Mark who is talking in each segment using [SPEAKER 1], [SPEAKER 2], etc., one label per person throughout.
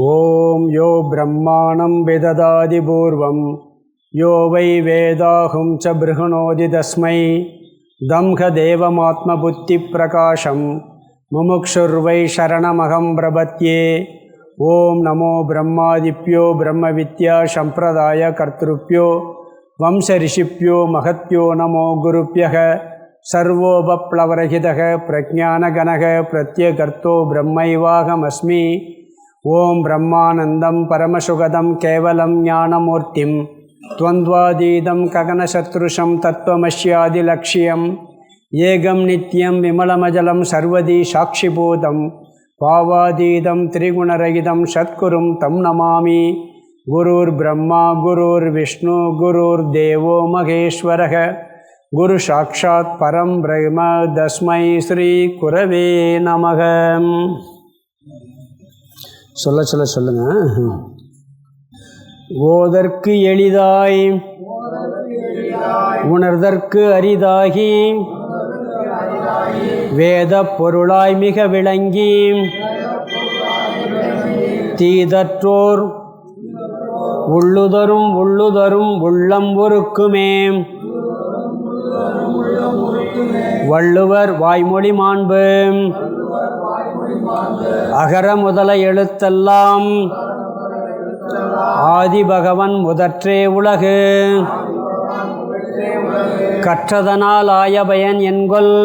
[SPEAKER 1] ஓம் யோ பிரம்மாணம் விததாதி பூர்வம் யோ வை வேதாஹும் ச ப்ருஹுணோதி தஸ்மை தம்ஹ தேவமாத்ம புத்தி பிரகாசம் முமுக்ஷுர்வை சரணமகம் பிரபத்யே. ஓம் நமோ பிரம்மாதிப்யோ பிரம்ம வித்யா சம்பிரதாய கர்த்ருப்யோ வம்ச ரிஷிப்யோ மகத்யோ நமோ குருப்யக சர்வோபப்ளவரஹிதக பிரஜானகனக பிரத்யகர்த்தோ பிரம்மைவாகமஸ்மி. ஓம் பிரம்மானந்தம் பரமசுகதம் கேவலம் ஞானமூர்த்திம் துவந்த்வாதீதம் ககனசத்ருஷம் தத்துவமஸ்யாதிலக்ஷ்யம் ஏகம் நித்யம் விமலமஜலம் சர்வதி சாட்சிபூதம் பாவாதீதம் திரிகுணரகிதம் சத்குரும் தம் நமாமி. குருர் பிரம்மா குருர் விஷ்ணு குருர் தேவோ மகேஸ்வரக குரு சாட்சாத் பரம் பிரம்ம தஸ்மை ஸ்ரீ குரவே நமக. சொல்லுங்க. ஓதற்கு எளிதாய் உணர்தற்கு அரிதாகி வேத பொருளாய் மிக விளங்கி தீதற்றோர் உள்ளுதரும் உள்ளம் ஒருக்குமே. வள்ளுவர் வாய்மொழி மாண்பு அகர முதல எழுத்தெல்லாம் ஆதி பகவன் முதற்றே உலகு கற்றதனால் ஆயபயன் என்கொல்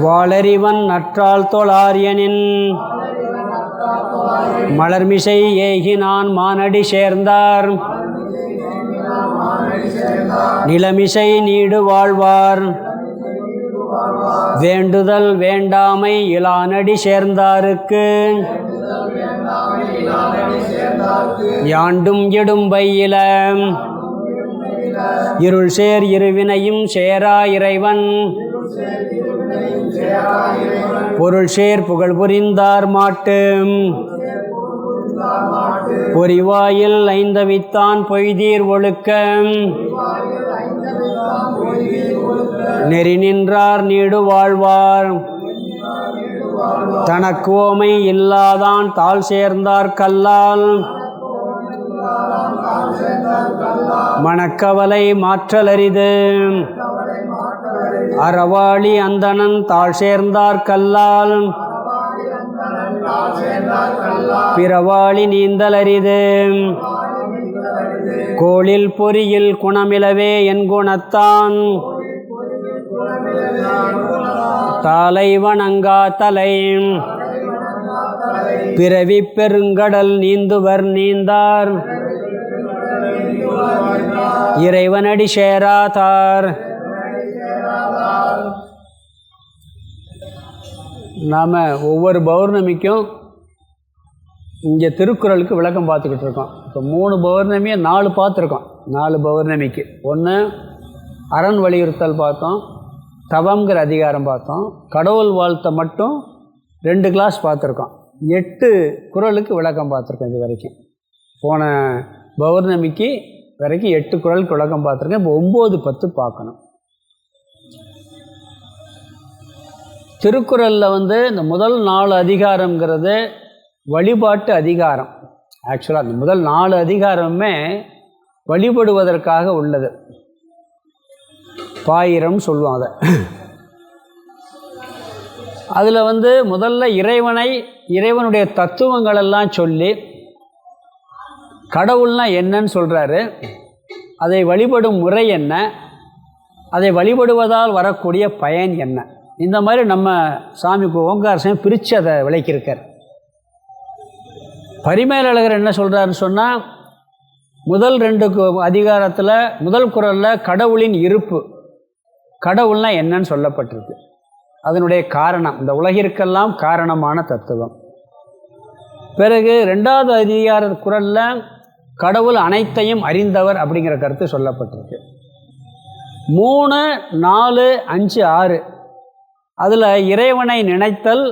[SPEAKER 1] வாளறிவன் நற்றால் தொழாரியனின் மலர்மிசை ஏகினான் மானடி சேர்ந்தார் நிலமிசை நீடு வாழ்வார் வேண்டுதல் வேண்டாமை இலானடி சேர்ந்தாருக்கு யாண்டும் இடும்பையில இருள் சேர் இருவினையும் சேரா இறைவன் பொருள் சேர் புகழ் புரிந்தார் மாட்டு பொறிவாயில் ஐந்தவித்தான் பொய்தீர் ஒழுக்க நெறி நின்றார் நீடு வாழ்வார் தனக்கு ஓமை இல்லாதான் தாழ் சேர்ந்தார் கல்லால் மனக்கவலை மாற்றலரிது அறவாளி அந்தணன் தாழ் சேர்ந்தார் கல்லால் பிறவாளி நீந்தலரிது கோளில் பொறியில் குணமிலவே என் குணத்தான் தாலை வணங்கா தலை பிறவி பெருங்கடல் நீந்துவர் நீந்தார் இறைவனடி சேராதார். நாம் ஒவ்வொரு பௌர்ணமிக்கும் இங்கே திருக்குறளுக்கு விளக்கம் பார்த்துக்கிட்டு இருக்கோம். இப்போ 3 பௌர்ணமியை 4 பார்த்துருக்கோம். 4 பௌர்ணமிக்கு ஒன்று அரண் வலியுறுத்தல் பார்த்தோம், தவங்கிற அதிகாரம் பார்த்தோம், கடவுள் வாழ்த்தை மட்டும் 2 கிளாஸ் பார்த்துருக்கோம். 8 குறளுக்கு விளக்கம் பார்த்துருக்கோம். இது வரைக்கும் போன பௌர்ணமிக்கு வரைக்கும் 8 குறளுக்கு விளக்கம் பார்த்துருக்கேன். இப்போ 9, 10 பார்க்கணும். திருக்குறளில் இந்த முதல் 4 அதிகாரங்கிறது வழிபாட்டு அதிகாரம். ஆக்சுவலாக அந்த முதல் 4 அதிகாரமே வழிபடுவதற்காக உள்ளது. பாயிரம் சொல்லுவாங்க. அதில் முதல்ல இறைவனுடைய தத்துவங்களெல்லாம் சொல்லி கடவுள்னா என்னன்னு சொல்கிறாரு, அதை வழிபடும் முறை என்ன, அதை வழிபடுவதால் வரக்கூடிய பயன் என்ன, இந்த மாதிரி நம்ம சாமிக்கு ஓங்காரசம் பிரித்து அதை விளக்கியிருக்கார். பரிமேலழகர் என்ன சொல்கிறாருன்னு சொன்னால், முதல் 2 அதிகாரத்தில் முதல் குறளில் கடவுளின் இருப்பு, கடவுள்னா என்னன்னு சொல்லப்பட்டிருக்கு, அதனுடைய காரணம், இந்த உலகிற்கெல்லாம் காரணமான தத்துவம். பிறகு 2வது அதிகார குறளில் கடவுள் அனைத்தையும் அறிந்தவர் அப்படிங்கிற கருத்து சொல்லப்பட்டிருக்கு. 3, 4, 5, 6 அதில் இறைவனை நினைத்தல்,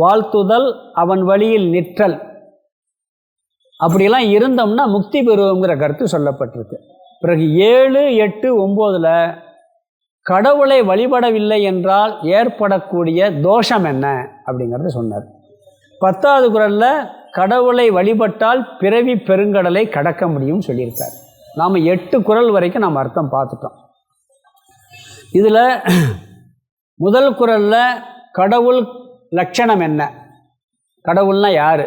[SPEAKER 1] வாழ்த்துதல், அவன் வழியில் நிற்றல், அப்படியெல்லாம் இருந்தோம்னா முக்தி பெறுவோங்கிற கருத்து சொல்லப்பட்டிருக்கு. பிறகு 7, 8, 9 கடவுளை வழிபடவில்லை என்றால் ஏற்படக்கூடிய தோஷம் என்ன அப்படிங்கிறத சொன்னார். 10வது குறளில் கடவுளை வழிபட்டால் பிறவி பெருங்கடலை கடக்க முடியும்னு சொல்லியிருக்கார். நாம் 8 குறள் வரைக்கும் நாம் அர்த்தம் பார்த்துட்டோம். இதில் முதல் குறளில் கடவுள் லட்சணம் என்ன, கடவுள்னா யார்,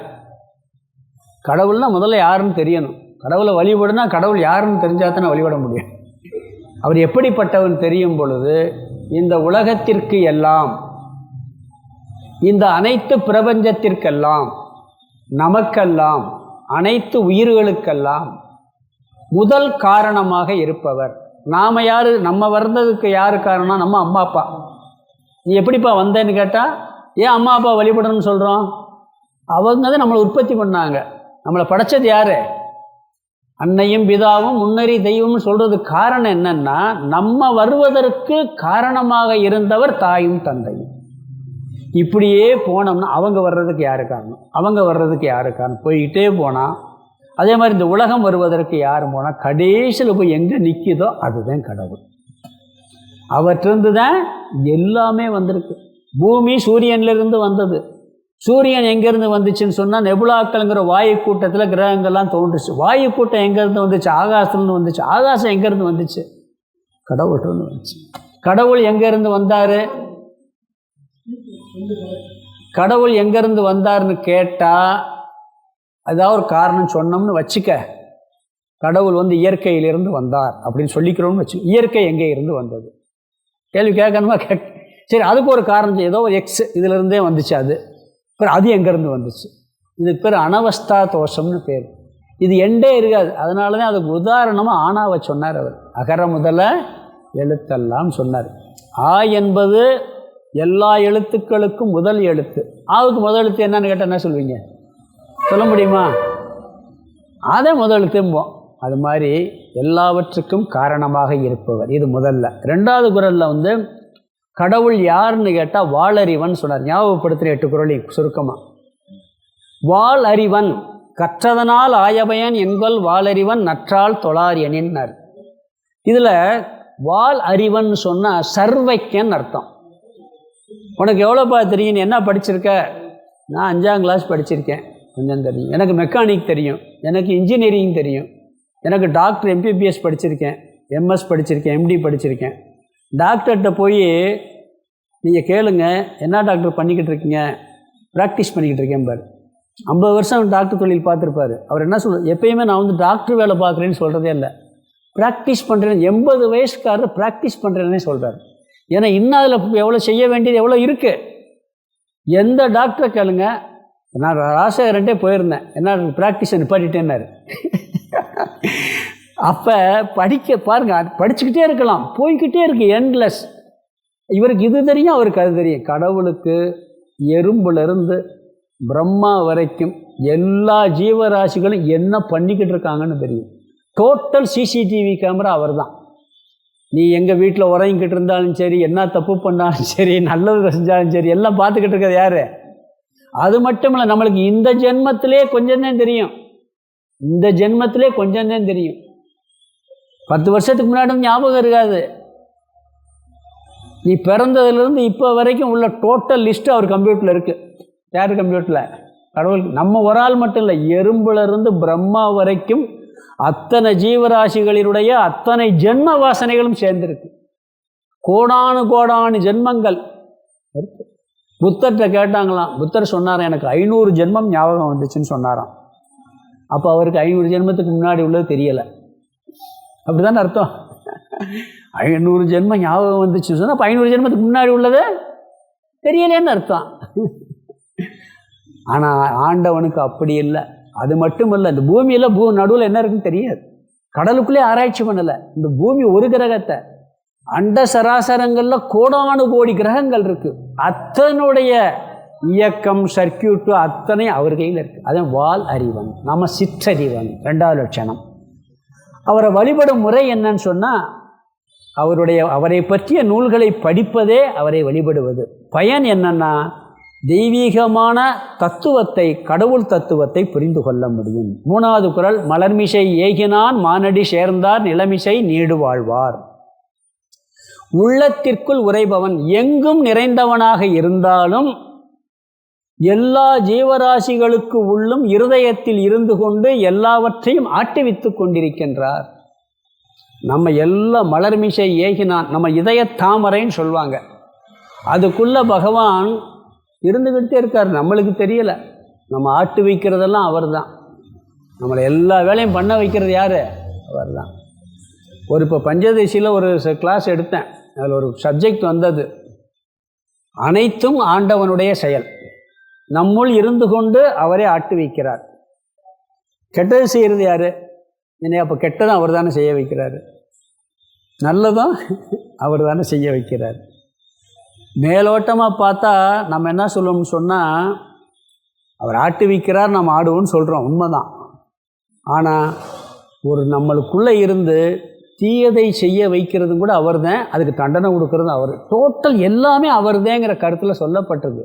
[SPEAKER 1] கடவுள்னா முதல்ல யாருன்னு தெரியணும். கடவுளை வழிபடுனா கடவுள் யாருன்னு தெரிஞ்சால் தானே வழிபட முடியும். அவர் எப்படிப்பட்டவன் தெரியும் பொழுது இந்த உலகத்திற்கு எல்லாம், இந்த அனைத்து பிரபஞ்சத்திற்கெல்லாம், நமக்கெல்லாம், அனைத்து உயிர்களுக்கெல்லாம் முதல் காரணமாக இருப்பவர். நாம் யார், நம்ம வந்ததுக்கு யார் காரணம்? நம்ம அம்மா அப்பா. நீ எப்படிப்பா வந்தேன்னு கேட்டால் ஏன் அம்மா அப்பா வழிபடணும்னு சொல்கிறோம்? அவங்க தான் நம்மளை உற்பத்தி பண்ணாங்க. நம்மளை படைச்சது யார்? அன்னையும் பிதாவும் முன்னறி தெய்வம்னு சொல்கிறதுக்கு காரணம் என்னென்னா, நம்ம வருவதற்கு காரணமாக இருந்தவர் தாயும் தந்தையும். இப்படியே போனோம்னா அவங்க வர்றதுக்கு யாரு காரணம், அவங்க வர்றதுக்கு யாரு காரணம், போய்கிட்டே போனால் அதே மாதிரி இந்த உலகம் வருவதற்கு யார் போனால் கடைசியில் போய் எங்கே நிற்கிதோ அதுதான் கடவுள். அவற்றிருந்து தான் எல்லாமே வந்திருக்கு. பூமி சூரியன்லேருந்து வந்தது. சூரியன் எங்கேருந்து வந்துச்சுன்னு சொன்னால் நெபுலாக்கள்ங்கிற வாயு கூட்டத்தில் கிரகங்கள்லாம் தோன்றுச்சு. வாயு கூட்டம் எங்கேருந்து வந்துச்சு? ஆகாசத்துலேருந்து வந்துச்சு. ஆகாசம் எங்கேருந்து வந்துச்சு? கடவுள்கிட்ட வந்துச்சு. கடவுள் எங்கேருந்து வந்தார்? கடவுள் எங்கேருந்து வந்தார்னு கேட்டால் அதாவது ஒரு காரணம் சொன்னோம்னு வச்சுக்க. கடவுள் இயற்கையிலிருந்து வந்தார் அப்படின்னு சொல்லிக்கிறோம்னு வச்சு, இயற்கை எங்கே இருந்து வந்தது கேள்வி கேட்கணுமா? சரி, அதுக்கு ஒரு காரணம், ஏதோ ஒரு எக்ஸ் இதிலிருந்தே வந்துச்சு. அது எங்கேருந்து வந்துச்சு? இதுக்கு பேர் அனவஸ்தா தோஷம்னு பேர். இது எண்டே இருக்காது. அதனால தான் அதுக்கு உதாரணமாக ஆனாவை சொன்னார் அவர். அகர முதல எழுத்தெல்லாம் சொன்னார். ஆ என்பது எல்லா எழுத்துக்களுக்கும் முதல் எழுத்து. ஆவுக்கு முதல் எழுத்து என்னன்னு கேட்டால் என்ன சொல்வீங்க? சொல்ல முடியுமா? அதே முதல் எழுத்தும்போம். அது மாதிரி எல்லாவற்றுக்கும் காரணமாக இருப்பவர். இது முதல்ல. 2வது குறளில் கடவுள் யாருன்னு கேட்டால் வாளறிவன் சொன்னார். ஞாபகப்படுத்துகிற 8 குறளையும் சுருக்கமாக. வாள் அறிவன் கற்றதனால் ஆயபயன் என்கொல் வாளறிவன் நற்றால் தொழார் எனின்னார். இதில் வாள் அறிவன் சொன்னால் சர்வைக்கன் அர்த்தம். உனக்கு எவ்வளோப்பா தெரியும், என்ன படிச்சிருக்க? நான் 5ஆம் கிளாஸ் படிச்சிருக்கேன், கொஞ்சம் தெரியும். எனக்கு மெக்கானிக் தெரியும், எனக்கு இன்ஜினியரிங் தெரியும், எனக்கு டாக்டர் எம்பிபிஎஸ் படிச்சிருக்கேன், எம்எஸ் படிச்சிருக்கேன், எம்டி படிச்சிருக்கேன். டாக்டர்கிட்ட போய் நீங்கள் கேளுங்க, என்ன டாக்டர் பண்ணிக்கிட்டு இருக்கீங்க? ப்ராக்டிஸ் பண்ணிக்கிட்டு இருக்கேன் பாரு. 50 வருஷம் டாக்டர் தொழில் பார்த்துருப்பார். அவர் என்ன சொல்ல, எப்பயுமே நான் டாக்டர் வேலை பார்க்குறேன்னு சொல்கிறதே இல்லை, ப்ராக்டிஸ் பண்ணுறேன். 80 வயசுக்காரர் ப்ராக்டிஸ் பண்ணுறேன்னே சொல்கிறார். ஏன்னா இன்னும் அதில் எவ்வளோ செய்ய வேண்டியது எவ்வளோ இருக்குது. எந்த டாக்டரை கேளுங்க. நான் ராசகரன்ட்டே போயிருந்தேன், என்ன ப்ராக்டிஸை நிப்பாட்டிட்டேன்னாரு. அப்போ படிக்க பாருங்கள், படிச்சுக்கிட்டே இருக்கலாம், போய்கிட்டே இருக்கு, எண்ட்லெஸ். இவருக்கு இது தெரியும், அவருக்கு அது தெரியும். கடவுளுக்கு எறும்புலேருந்து பிரம்மா வரைக்கும் எல்லா ஜீவராசிகளும் என்ன பண்ணிக்கிட்டு இருக்காங்கன்னு தெரியும். டோட்டல் சிசிடிவி கேமரா அவர் தான். நீ எங்கள் வீட்டில் உறங்கிக்கிட்டு இருந்தாலும் சரி, என்ன தப்பு பண்ணாலும் சரி, நல்லது செஞ்சாலும் சரி, எல்லாம் பார்த்துக்கிட்டு இருக்கிறது யார்? அது மட்டும் இல்லை, நம்மளுக்கு இந்த ஜென்மத்திலே கொஞ்சம்தான் தெரியும். இந்த ஜென்மத்திலே கொஞ்சம்தான் தெரியும். 10 வருஷத்துக்கு முன்னாடி ஞாபகம் இருக்காது. நீ பிறந்ததுலேருந்து இப்போ வரைக்கும் உள்ள டோட்டல் லிஸ்ட்டு அவர் கம்ப்யூட்டரில் இருக்குது. யார் கம்ப்யூட்டரில்? கடவுள். நம்ம ஒரு ஆள் மட்டும் இல்லை, எறும்புலேருந்து பிரம்மா வரைக்கும் அத்தனை ஜீவராசிகளினுடைய அத்தனை ஜென்ம வாசனைகளும் சேர்ந்துருக்கு. கோடானு கோடானு ஜென்மங்கள் இருக்கு. புத்தர்கிட்ட கேட்டாங்களாம். புத்தர் சொன்னாராம், எனக்கு 500 ஜென்மம் ஞாபகம் வந்துச்சுன்னு சொன்னாராம். அப்போ அவருக்கு 500 ஜென்மத்துக்கு முன்னாடி உள்ளது தெரியலை. அப்படி தானே அர்த்தம்? 500 ஜென்மம் ஞாபகம் வந்துச்சுன்னு சொன்னால் அப்போ 500 ஜென்மத்துக்கு முன்னாடி உள்ளது தெரியலேன்னு அர்த்தம். ஆனால் ஆண்டவனுக்கு அப்படி இல்லை. அது மட்டும் இல்லை, இந்த பூமியில் நடுவில் என்ன இருக்குன்னு தெரியாது. கடலுக்குள்ளே ஆராய்ச்சி பண்ணலை. இந்த பூமி ஒரு கிரகத்தை, அண்ட சராசரங்களில் கோடானு கோடி கிரகங்கள் இருக்குது. அத்தனுடைய இயக்கம், சர்க்கியூட்டு அத்தனை அவர் கையில் இருக்குது. அதான் வால் அறிவன், நம்ம சிற்றறிவன். 2வது லட்சணம். அவரை வழிபடும் முறை என்னன்னு சொன்னால், அவரை பற்றிய நூல்களை படிப்பதே அவரை வழிபடுவது. பயன் என்னன்னா, தெய்வீகமான தத்துவத்தை, கடவுள் தத்துவத்தை புரிந்து கொள்ள முடியும். 3வது குறள், மலர்மிசை ஏகினான் மானடி சேர்ந்தார் நிலமிசை நீடு வாழ்வார். உள்ளத்திற்குள் உரைபவன், எங்கும் நிறைந்தவனாக இருந்தாலும் எல்லா ஜீவராசிகளுக்கு உள்ளும் இருதயத்தில் இருந்து கொண்டு எல்லாவற்றையும் ஆட்டுவித்து கொண்டிருக்கின்றார். நம்ம எல்லா மலர்மிசை ஏகினான், நம்ம இதய தாமரைன்னு சொல்லுவாங்க, அதுக்குள்ளே பகவான் இருந்துக்கிட்டே இருக்கார். நம்மளுக்கு தெரியலை. நம்ம ஆட்டு வைக்கிறதெல்லாம் அவர் தான். நம்மளை எல்லா வேலையும் பண்ண வைக்கிறது யார்? அவர் தான். இப்போ பஞ்சதசியில் ஒரு கிளாஸ் எடுத்தேன். அதில் ஒரு சப்ஜெக்ட் வந்தது, அனைத்தும் ஆண்டவனுடைய செயல், நம்முள் இருந்து கொண்டு அவரே ஆட்டு வைக்கிறார். கெட்டது செய்கிறது யார்? என்னை அப்போ கெட்டதும் அவர் தானே செய்ய வைக்கிறாரு, நல்லதும் அவர் தானே செய்ய வைக்கிறார். மேலோட்டமாக பார்த்தா நம்ம என்ன சொல்லணும்னு சொன்னால், அவர் ஆட்டு வைக்கிறார், நம்ம ஆடுவோம்னு சொல்கிறோம், உண்மைதான். ஆனால் ஒரு நம்மளுக்குள்ளே இருந்து தீயதை செய்ய வைக்கிறதும் கூட அவர் தான், அதுக்கு தண்டனை கொடுக்கறதும் அவர். டோட்டல் எல்லாமே அவர் தாங்கிற கருத்தில் சொல்லப்பட்டது.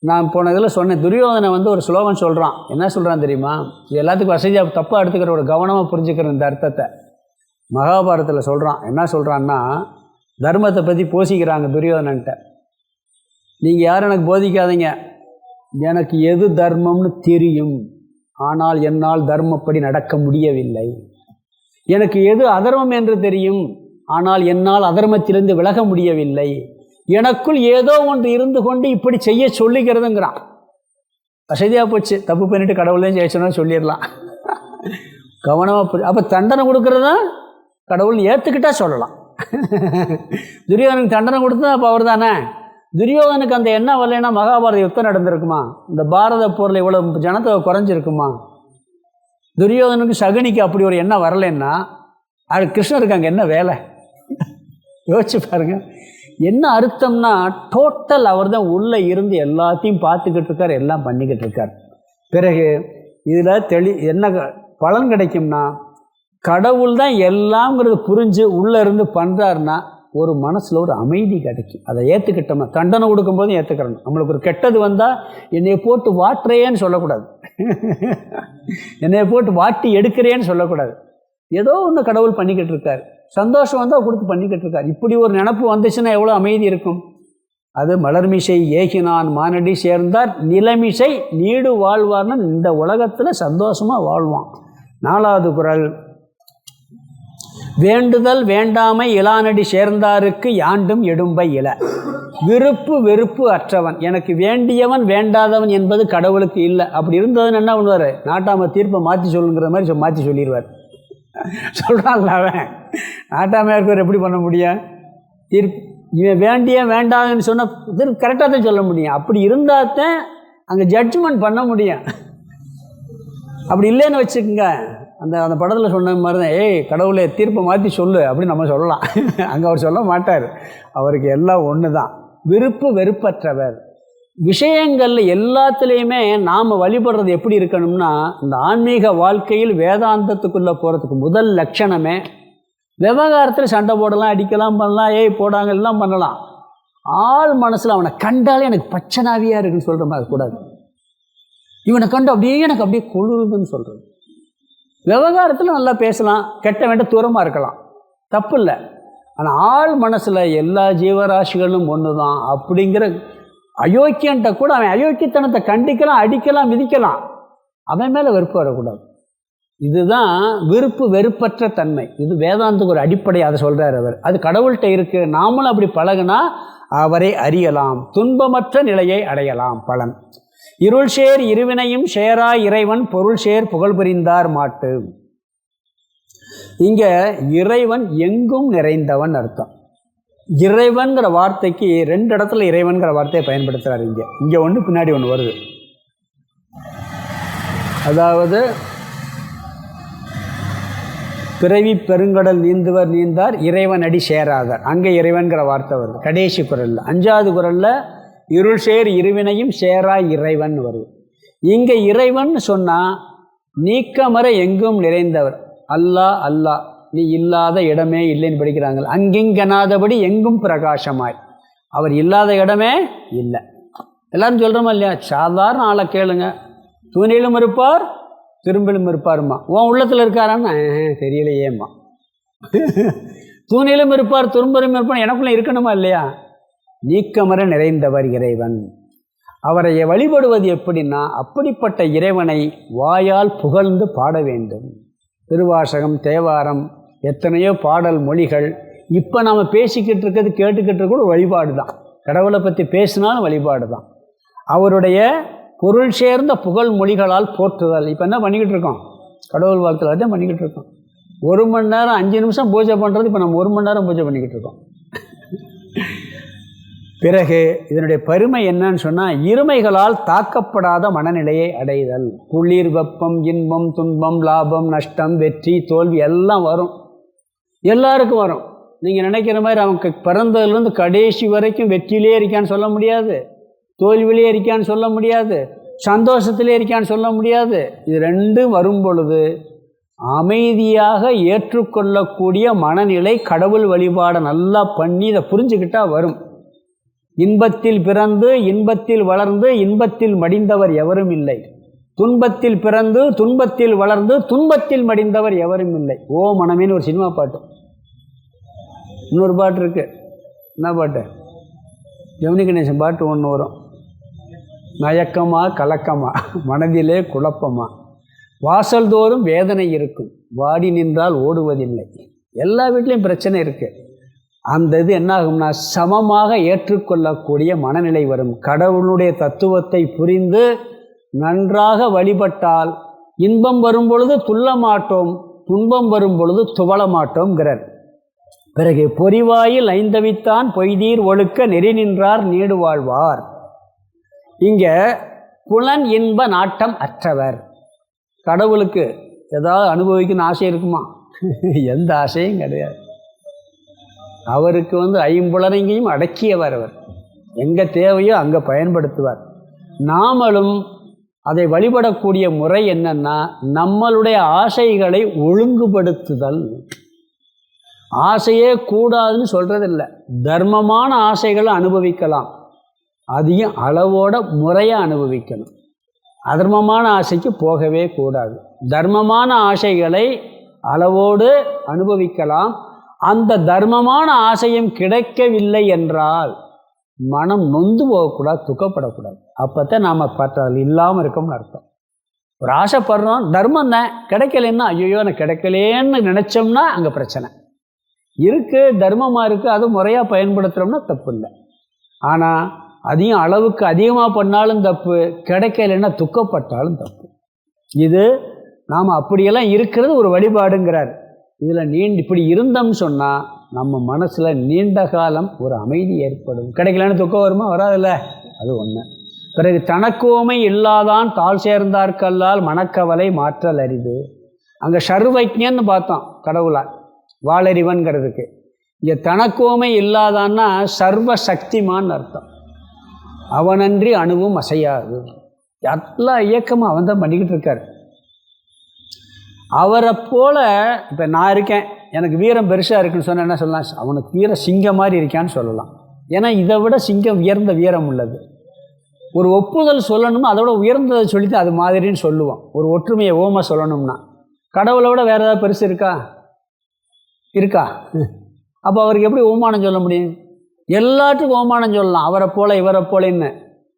[SPEAKER 1] நான் போன இதில் சொன்னேன், துரியோதனை ஒரு ஸ்லோகன் சொல்கிறான். என்ன சொல்கிறான் தெரியுமா? இது எல்லாத்துக்கும் வசதியாக தப்பாக எடுத்துக்கிற ஒரு கவனமாக புரிஞ்சுக்கிற இந்த அர்த்தத்தை மகாபாரதத்தில் சொல்கிறான். என்ன சொல்கிறான்னா, தர்மத்தை பற்றி போசிக்கிறாங்க துரியோதனன்ட்ட. நீங்கள் யாரும் எனக்கு போதிக்காதீங்க, எனக்கு எது தர்மம்னு தெரியும், ஆனால் என்னால் தர்மப்படி நடக்க முடியவில்லை. எனக்கு எது அதர்மம் என்று தெரியும், ஆனால் என்னால் அதர்மத்திலிருந்து விலக முடியவில்லை. எனக்குள் ஏதோ ஒன்று இருந்து கொண்டு இப்படி செய்ய சொல்லிக்கிறதுங்கிறான். வசதியாக போச்சு, தப்பு பண்ணிட்டு கடவுளையும் ஜெயிச்சோன்னு சொல்லிடலாம். கவனமாக அப்போ தண்டனை கொடுக்குறதா கடவுள் ஏற்றுக்கிட்டா சொல்லலாம். துரியோதனுக்கு தண்டனை கொடுத்தா அப்போ அவர் தானே. துரியோதனுக்கு அந்த எண்ணம் வரலைன்னா மகாபாரத யுத்தம் நடந்திருக்குமா? இந்த பாரத போரில் இவ்வளோ ஜனத்தொகை குறைஞ்சிருக்குமா? துரியோதனுக்கு சகுனிக்கு அப்படி ஒரு எண்ணம் வரலைன்னா அது கிருஷ்ணருக்கு அங்கே என்ன வேலை? யோசிச்சு பாருங்க. என்ன அர்த்தம்னா, டோட்டல் அவர் தான் உள்ளே இருந்து எல்லாத்தையும் பார்த்துக்கிட்டு இருக்கார், எல்லாம் பண்ணிக்கிட்டு இருக்கார். பிறகு இதில் என்ன பலன் கிடைக்கும்னா, கடவுள் தான் எல்லாம்ங்கிறது புரிஞ்சு உள்ளே இருந்து பண்ணுறாருன்னா ஒரு மனசில் ஒரு அமைதி கிடைக்கும். அதை ஏற்றுக்கிட்டோம்னா, தண்டனை கொடுக்கும்போது ஏற்றுக்கிறணும். நம்மளுக்கு ஒரு கெட்டது வந்தால் என்னையை போட்டு வாட்டுறேன்னு சொல்லக்கூடாது, என்னையை போட்டு வாட்டி எடுக்கிறேன்னு சொல்லக்கூடாது. ஏதோ ஒன்று கடவுள் பண்ணிக்கிட்டு இருக்கார், சந்தோஷம் வந்தால் கொடுத்து பண்ணிக்கிட்டு இருக்கார். இப்படி ஒரு நினப்பு வந்துச்சுன்னா எவ்வளோ அமைதி இருக்கும். அது மலர்மிசை ஏகினான் மானடி சேர்ந்தார் நிலமிசை நீடு வாழ்வார்னு இந்த உலகத்தில் சந்தோஷமாக வாழ்வான். 4வது குறள், வேண்டுதல் வேண்டாமை இளானடி சேர்ந்தாருக்கு யாண்டும் எடும்பை இல. விருப்பு வெறுப்பு அற்றவன், எனக்கு வேண்டியவன் வேண்டாதவன் என்பது கடவுளுக்கு இல்லை. அப்படி இருந்ததுன்னு என்ன பண்ணுவார்? நாட்டாம தீர்ப்பை மாற்றி சொல்லுங்கிற மாதிரி மாற்றி சொல்லிடுவார். சொல்கிறான்ல அவன், நாட்டாமையாருக்கு எப்படி பண்ண முடியும்? தீர்ப்பு இவன் வேண்டிய வேண்டாதுன்னு சொன்னால் திருப்பி கரெக்டாக தான் சொல்ல முடியும். அப்படி இருந்தால் தான் அங்கே ஜட்ஜ்மெண்ட் பண்ண முடியும். அப்படி இல்லைன்னு வச்சுக்கோங்க, அந்த படத்தில் சொன்ன மாதிரி தான், ஏய் கடவுளை தீர்ப்பை மாற்றி சொல்லு அப்படின்னு நம்ம சொல்லலாம். அங்கே அவர் சொல்ல மாட்டார், அவருக்கு எல்லாம் ஒன்று தான். விருப்பு வெறுப்பற்றவர். விஷயங்களில் எல்லாத்துலேயுமே நாம் வழிபடுறது எப்படி இருக்கணும்னா, இந்த ஆன்மீக வாழ்க்கையில் வேதாந்தத்துக்குள்ளே போகிறதுக்கு முதல் லட்சணமே, விவகாரத்தில் சண்டை போடலாம், அடிக்கலாம், பண்ணலாம், ஏய் போடாங்க எல்லாம் பண்ணலாம். ஆள் மனசில் அவனை கண்டாலே எனக்கு பச்சனாவியாக இருக்குன்னு சொல்கிற மாதிரி கூடாது. இவனை கண்டு அப்படியே எனக்கு அப்படியே கொள்ளுதுன்னு சொல்கிறது. விவகாரத்தில் நல்லா பேசலாம், கெட்ட வேண்டாம் தூரமாக இருக்கலாம், தப்பு இல்லை. ஆனால் ஆள் மனசில் எல்லா ஜீவராசிகளும் ஒன்று தான் அப்படிங்கிற அயோக்கியன்ட்ட கூட அவன் அயோக்கியத்தனத்தை கண்டிக்கலாம், அடிக்கலாம், மிதிக்கலாம், அவன் மேலே வெறுப்பு வரக்கூடாது. இதுதான் விருப்பு வெறுப்பற்ற தன்மை. இது வேதாந்தத்துக்கு ஒரு அடிப்படை. அதை சொல்கிறார் அவர். அது கடவுள்கிட்ட இருக்குது. நாமளும் அப்படி பழகுனா அவரை அறியலாம், துன்பமற்ற நிலையை அடையலாம். பலன், இருள் சேர் இருவினையும் சேராய் இறைவன் பொருள் சேர் புகழ் புரிந்தார் மாட்டு. இங்கே இறைவன் எங்கும் நிறைந்தவன் அர்த்தம். இறைவன்கிற வார்த்தைக்கு 2 இடத்துல இறைவன்கிற வார்த்தையை பயன்படுத்துகிறார். இங்கே ஒன்று பின்னாடி ஒன்று வருது. அதாவது பிறவி பெருங்கடல் நீந்துவர் நீந்தார் இறைவன் அடி சேராதார், அங்கே இறைவன்கிற வார்த்தை வருது கடைசி குறளில். 5வது குறளில் இருள் சேர் இருவினையும் சேராய் இறைவன் வருது. இங்கே இறைவன் சொன்னால் நீக்கமர எங்கும் நிறைந்தவர். அல்லாஹ் அல்லாஹ், நீ இல்லாத இடமே இல்லைன்னு படிக்கிறாங்க. அங்கிங்கனாதபடி எங்கும் பிரகாசமாய், அவர் இல்லாத இடமே இல்லை. எல்லாரும் சொல்கிறோமா இல்லையா? சாதாரண ஆளை கேளுங்க, தூணிலும் இருப்பார் திரும்பிலும் இருப்பாருமா. உன் உள்ளத்தில் இருக்காரான்னு தெரியலையேம்மா. தூணிலும் இருப்பார் துரும்பலும் இருப்பார், எனக்குள்ளே இருக்கணுமா இல்லையா? நீக்கமர நிறைந்தவர் இறைவன். அவரை வழிபடுவது எப்படின்னா, அப்படிப்பட்ட இறைவனை வாயால் புகழ்ந்து பாட வேண்டும். திருவாசகம், தேவாரம், எத்தனையோ பாடல் மொழிகள். இப்போ நாம் பேசிக்கிட்டு இருக்கிறது, கேட்டுக்கிட்டு இருக்க கூட வழிபாடு தான். கடவுளை பற்றி பேசினாலும் வழிபாடு தான். அவருடைய பொருள் சேர்ந்த புகழ் மொழிகளால் போற்றுதல். இப்போ என்ன பண்ணிக்கிட்டு இருக்கோம்? கடவுள் வாழ்த்துல தான் பண்ணிக்கிட்டு இருக்கோம். 1 மணி நேரம் 5 நிமிஷம் பூஜை பண்ணுறது, இப்போ நம்ம 1 மணி நேரம் பூஜை பண்ணிக்கிட்டு இருக்கோம். பிறகு இதனுடைய பெருமை என்னன்னு சொன்னால், இருமைகளால் தாக்கப்படாத மனநிலையை அடைதல். குளிர், வெப்பம், இன்பம், துன்பம், லாபம், நஷ்டம், வெற்றி, தோல்வி எல்லாம் வரும், எல்லாருக்கும் வரும். நீங்கள் நினைக்கிற மாதிரி அவங்க பிறந்ததுலேருந்து கடைசி வரைக்கும் வெற்றியிலே இருக்கான்னு சொல்ல முடியாது, தோல்வியிலே இருக்கான்னு சொல்ல முடியாது, சந்தோஷத்திலே இருக்கான்னு சொல்ல முடியாது. இது ரெண்டும் வரும் பொழுது அமைதியாக ஏற்றுக்கொள்ளக்கூடிய மனநிலை கடவுள் வழிபாடை நல்லா பண்ணி இதை புரிஞ்சுக்கிட்டால் வரும். இன்பத்தில் பிறந்து இன்பத்தில் வளர்ந்து இன்பத்தில் மடிந்தவர் எவரும் இல்லை. துன்பத்தில் பிறந்து துன்பத்தில் வளர்ந்து துன்பத்தில் மடிந்தவர் எவரும் இல்லை. ஓ மனமேன்னு ஒரு சினிமா பாட்டு. இன்னொரு பாட்டு இருக்குது. என்ன பாட்டு? ஜெமினி கணேசன் பாட்டு ஒன்று வரும். மயக்கமா கலக்கமா, மனதிலே குழப்பமா, வாசல் தோறும் வேதனை இருக்கும், வாடி நின்றால் ஓடுவதில்லை. எல்லா வீட்லேயும் பிரச்சனை இருக்குது. அந்த இது என்னாகும்னா சமமாக ஏற்றுக்கொள்ளக்கூடிய மனநிலை வரும். கடவுளுடைய தத்துவத்தை புரிந்து நன்றாக வழிபட்டால் இன்பம் வரும் பொழுது துள்ள மாட்டோம், துன்பம் வரும் பொழுது துவள மாட்டோம்ங்கிறார். பிறகு பொறிவாயில் ஐந்தவித்தான் பொய்தீர் ஒழுக்க நெறி நின்றார் நீடு வாழ்வார். இங்கே புலன் இன்ப நாட்டம் அற்றவர். கடவுளுக்கு ஏதாவது அனுபவிக்கணும்னு ஆசை இருக்குமா? எந்த ஆசையும் கிடையாது. அவருக்கு ஐம்புலனையும் அடக்கியவர். அவர் எங்கே தேவையோ அங்கே பயன்படுத்துவார். நாமளும் அதை வழிபடக்கூடிய முறை என்னன்னா, நம்மளுடைய ஆசைகளை ஒழுங்குபடுத்துதல். ஆசையே கூடாதுன்னு சொல்கிறதில்லை. தர்மமான ஆசைகளை அனுபவிக்கலாம், அதையும் அளவோட முறையாக அனுபவிக்கணும். அதர்மமான ஆசைக்கு போகவே கூடாது. தர்மமான ஆசைகளை அளவோடு அனுபவிக்கலாம். அந்த தர்மமான ஆசையும் கிடைக்கவில்லை என்றால் மனம் நொந்து போகக்கூடாது, துக்கப்படக்கூடாது. அப்போ தான் நாம் பற்றால் இல்லாமல் இருக்கோம்னு அர்த்தம். ஒரு ஆசைப்படுறோம், தர்மம் தான், கிடைக்கலன்னா ஐயோ எனக்கு கிடைக்கலேன்னு நினச்சோம்னா அங்கே பிரச்சனை இருக்குது. தர்மமாக இருக்குது, அது முறையாக பயன்படுத்துகிறோம்னா தப்பு இல்லை. ஆனால் அதையும் அளவுக்கு அதிகமாக பண்ணாலும் தப்பு, கிடைக்கலைன்னா துக்கப்பட்டாலும் தப்பு. இது நாம் அப்படியெல்லாம் இருக்கிறது ஒரு வழிபாடுங்கிறார். இதில் இப்படி இருந்தோம்னு சொன்னால் நம்ம மனசில் நீண்ட காலம் ஒரு அமைதி ஏற்படும். கிடைக்கலன்னு துக்கம் வருமா? வராதில்ல. அது ஒன்று. பிறகு தனக்கோமை இல்லாதான் தாழ் சேர்ந்தார்கல்லால் மனக்கவலை மாற்றல் அரிது. அங்கே சர்வஜ்ஞன்னு பார்த்தோம் கடவுளா, வாளறிவன்கிறதுக்கு. இங்கே தனக்கோமை இல்லாதான்னா சர்வ சக்திமான்னு அர்த்தம். அவனன்றி அணுவும் அசையாது. எல்லா இயக்கமும் அவன் தான் பண்ணிக்கிட்டு இருக்கார். அவரை போல் இப்போ நான் இருக்கேன், எனக்கு வீரம் பெருசாக இருக்குன்னு சொன்னால் என்ன சொல்லலாம்? அவனுக்கு வீர சிங்கம் மாதிரி இருக்கான்னு சொல்லலாம். ஏன்னா இதை விட சிங்கம் உயர்ந்த வீரம் உள்ளது. ஒரு ஒப்புதல் சொல்லணும்னா அதோட உயர்ந்ததை சொல்லிட்டு அது மாதிரின்னு சொல்லுவோம். ஒரு ஒற்றுமையை ஓம சொல்லணும்னா கடவுளை விட வேறு ஏதாவது பெருசு இருக்கா? அப்போ அவருக்கு எப்படி ஓமானம் சொல்ல முடியும்? எல்லாத்துக்கும் ஓமானம் சொல்லலாம், அவரை போல இவரை போலன்னு.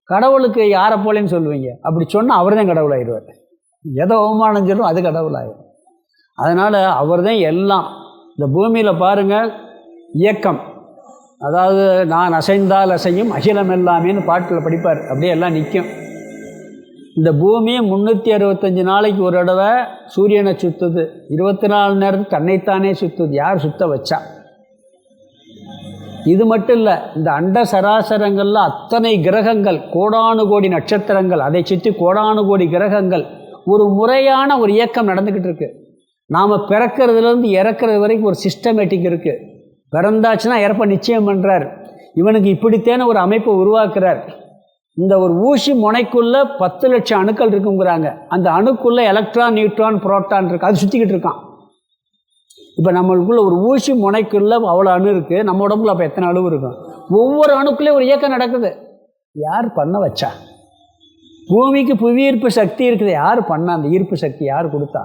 [SPEAKER 1] கடவுளுக்கு யாரை போலன்னு சொல்லுவீங்க? அப்படி சொன்னால் அவர் தான் கடவுளாகிடுவார். எதை அவமானம் சொல்லும் அது கடவுளாயிடும். அதனால் அவர் தான் எல்லாம். இந்த பூமியில் பாருங்கள், இயக்கம், அதாவது நான் அசைந்தால் அசையும் அகிலம் எல்லாமேன்னு பாட்டில் படிப்பார். அப்படியே எல்லாம் நிற்கும். இந்த பூமியை 365 நாளைக்கு ஒரு தடவை சூரியனை சுற்றுது. 24 நேரத்துக்கு தன்னைத்தானே சுற்றுது. யார் சுத்த வச்சா? இது மட்டும் இல்லை, இந்த அண்ட சராசரங்களில் அத்தனை கிரகங்கள், கோடானு கோடி நட்சத்திரங்கள், அதை சுற்றி கோடானு கோடி கிரகங்கள், ஒரு முறையான ஒரு இயக்கம் நடந்துக்கிட்டு இருக்குது. நாம் பிறக்கிறதுலேருந்து இறக்குறது வரைக்கும் ஒரு சிஸ்டமேட்டிக் இருக்குது. பிறந்தாச்சுன்னா இறப்ப நிச்சயம் பண்ணுறார். இவனுக்கு இப்படித்தேன ஒரு அமைப்பை உருவாக்குறார். இந்த ஒரு ஊசி முனைக்குள்ளே 10 லட்சம் அணுக்கள் இருக்குங்கிறாங்க. அந்த அணுக்குள்ளே எலக்ட்ரான், நியூட்ரான், புரோட்டான் இருக்குது. அது சுற்றிக்கிட்டு இருக்கான். இப்போ நம்மளுக்குள்ள ஒரு ஊசி முனைக்குள்ளே அவ்வளோ அணு இருக்குது. நம்ம உடம்புல அப்போ எத்தனை அணு இருக்கும்? ஒவ்வொரு அணுக்குள்ளேயும் ஒரு இயக்கம் நடக்குது. யார் பண்ண வச்சா? பூமிக்கு புவியீர்ப்பு சக்தி இருக்குது. யார் பண்ணா? அந்த ஈர்ப்பு சக்தி யார் கொடுத்தா?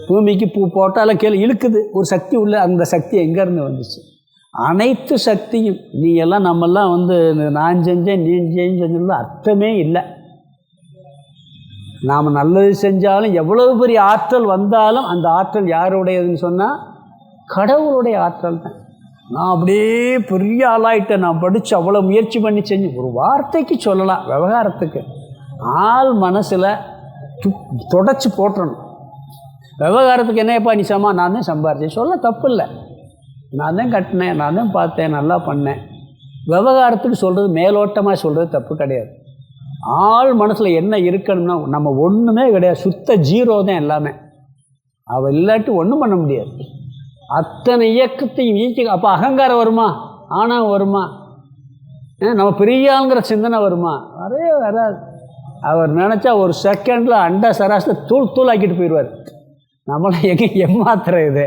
[SPEAKER 1] பூமிக்கு பூ போட்டாலும் கீழே இழுக்குது ஒரு சக்தி உள்ள. அந்த சக்தி எங்கேருந்து வந்துச்சு? அனைத்து சக்தியும் நீ எல்லாம் நம்மெல்லாம் வந்து நான் செஞ்சேன் நீ செஞ்சது அர்த்தமே இல்லை. நாம் நல்லது செஞ்சாலும் எவ்வளவு பெரிய ஆற்றல் வந்தாலும் அந்த ஆற்றல் யாருடையதுன்னு சொன்னால் கடவுளுடைய ஆற்றல் தான். நான் அப்படியே பெரிய ஆளாயிட்டேன், நான் படித்து அவ்வளோ முயற்சி பண்ணி செஞ்சு ஒரு வார்த்தைக்கு சொல்லலாம், விவகாரத்துக்கு ஆள் மனசில் தொடச்சி போட்டுறணும். விவகாரத்துக்கு என்னப்பா நீ நான் தான் சம்பாரிச்சேன் சொல்ல தப்பு இல்லை, நான் தான் கட்டினேன், நான் தான் பார்த்தேன், நல்லா பண்ணேன். விவகாரத்துக்கு சொல்கிறது மேலோட்டமாக சொல்கிறது தப்பு கிடையாது. ஆள் மனசில் என்ன இருக்கணும்னா நம்ம ஒன்றுமே கிடையாது, சுத்த ஜீரோ தான் எல்லாமே. அவள் இல்லாட்டி ஒன்றும் பண்ண முடியாது. அத்தனை இயக்கத்தையும் இயக்கி அப்போ அகங்காரம் வருமா, ஆணவம் வருமா, நம்ம பெரியாளுங்கிற சிந்தனை வருமா? வரவே வராது. அவர் நினச்சா ஒரு செகண்டில் அண்ட சராசத்தை தூள் ஆக்கிட்டு போயிடுவார். நம்மளை எங்கே ஏமாத்துறது?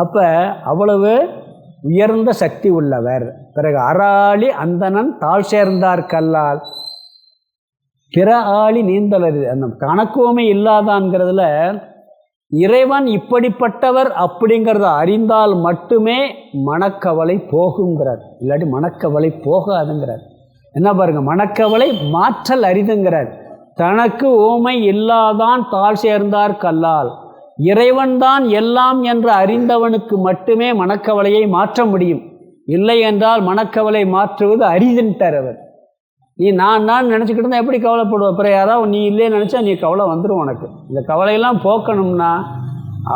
[SPEAKER 1] அப்போ அவ்வளவு உயர்ந்த சக்தி உள்ளவர். பிறகு அராளி அந்தணன் தாழ் சேர்ந்தார் கல்லால் பிற ஆளி நீந்தலது. அந்த கணக்குவமே இல்லாதான்ங்கிறதுல இறைவன் இப்படிப்பட்டவர் அப்படிங்கிறத அறிந்தால் மட்டுமே மனக்கவலை போகுங்கிறார், இல்லாட்டி மனக்கவலை போகாதுங்கிறார். என்ன பாருங்க, மனக்கவலை மாற்றல் அரிதுங்கிறார். தனக்கு ஓமை இல்லாதான் தாழ் சேர்ந்தார் கல்லால், இறைவன்தான் எல்லாம் என்று அறிந்தவனுக்கு மட்டுமே மனக்கவலையை மாற்ற முடியும். இல்லை என்றால் மனக்கவலை மாற்றுவது அரிதுன்ட்டார் அவர். நீ நான் நினச்சிக்கிட்டு இருந்தால் எப்படி கவலைப்படுவ? அப்புறம் யாராவது நீ இல்லையே நினச்சா நீ கவலை வந்துடும் உனக்கு. இந்த கவலையெல்லாம் போக்கணும்னா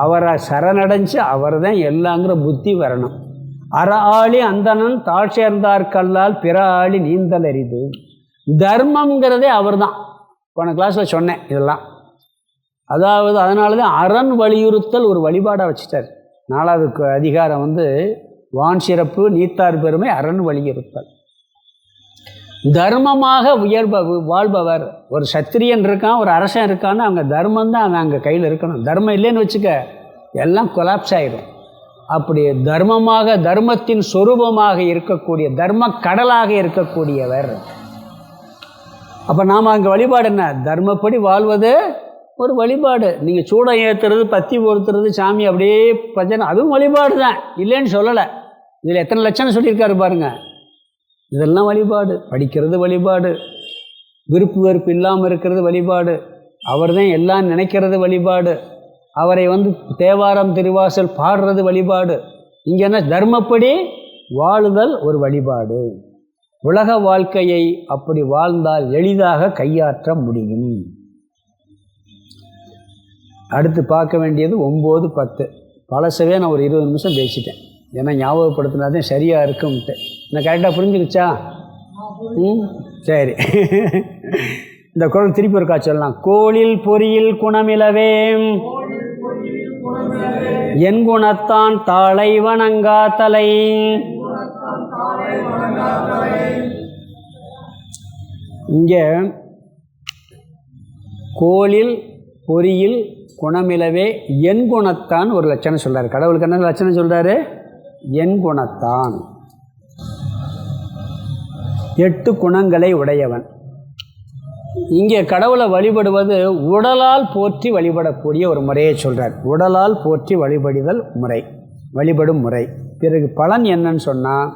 [SPEAKER 1] அவரை சரணடைஞ்சு அவர் தான் எல்லாங்கிற புத்தி வரணும். அற ஆளி அந்தணன் தாழ் சேர்ந்தார் கல்லால் பிற ஆளி நீந்தல் அரிது. தர்மங்கிறதே அவர் தான். போன கிளாஸில் சொன்னேன் இதெல்லாம். அதாவது அதனால தான் அரண் வலியுறுத்தல் ஒரு வழிபாடாக வச்சுட்டார். 4வது அதிகாரம் வந்து வான் சிறப்பு நீத்தார் பெருமை அரண் வலியுறுத்தல். தர்மமாக வாழ்பவர். ஒரு சத்திரியன் இருக்கான், ஒரு அரசன் இருக்கான்னு அவங்க தர்மம் தான் அங்கே கையில் இருக்கணும். தர்மம் இல்லைன்னு வச்சுக்க எல்லாம் கொலாப்ஸ் ஆகிடும். அப்படி தர்மமாக தர்மத்தின் சொரூபமாக இருக்கக்கூடிய தர்ம கடலாக இருக்கக்கூடியவர். அப்போ நாம் அங்கே வழிபாடு என்ன? தர்மப்படி வாழ்வது ஒரு வழிபாடு. நீங்கள் சூடம் ஏற்றுறது, பத்தி பொறுத்துறது, சாமி அப்படியே பஜனை, அதுவும் வழிபாடு தான், இல்லைன்னு சொல்லலை. இதில் எத்தனை லட்சணம் சொல்லியிருக்காரு பாருங்கள். இதெல்லாம் வழிபாடு. படிக்கிறது வழிபாடு, விருப்பு வெறுப்பு இல்லாமல் இருக்கிறது வழிபாடு, அவர் தான் எல்லாம் நினைக்கிறது வழிபாடு, அவரை வந்து தேவாரம் திருவாசல் பாடுறது வழிபாடு. இங்கே என்ன? தர்மப்படி வாழுதல் ஒரு வழிபாடு. உலக வாழ்க்கையை அப்படி வாழ்ந்தால் எளிதாக கையாற்ற முடியும். அடுத்து பார்க்க வேண்டியது 9, 10. பழசவே நான் ஒரு 20 நிமிஷம் பேசிட்டேன். ஏன்னா ஞாபகப்படுத்தினா தான் சரியாக இருக்கும்ட்டு. நான் கரெக்டாக புரிஞ்சுக்கிச்சா? சரி. இந்த குரல் திருப்பி இருக்கா சொல்லலாம். கோளில் பொறியில் குணமிலவே என் குணத்தான் தாளை வணங்கா தலை. இங்கே கோளில் பொறியில் குணமிலவே என் குணத்தான் ஒரு லட்சணம் சொல்கிறார். கடவுளுக்கு என்ன லட்சணம் சொல்கிறாரு? என் குணத்தான். 8 குணங்களை உடையவன். இங்கே கடவுளை வழிபடுவது உடலால் போற்றி வழிபடக்கூடிய ஒரு முறையை சொல்கிறார். உடலால் போற்றி வழிபடுதல் முறை, வழிபடும் முறை. பிறகு பலன் என்னன்னு சொன்னால்,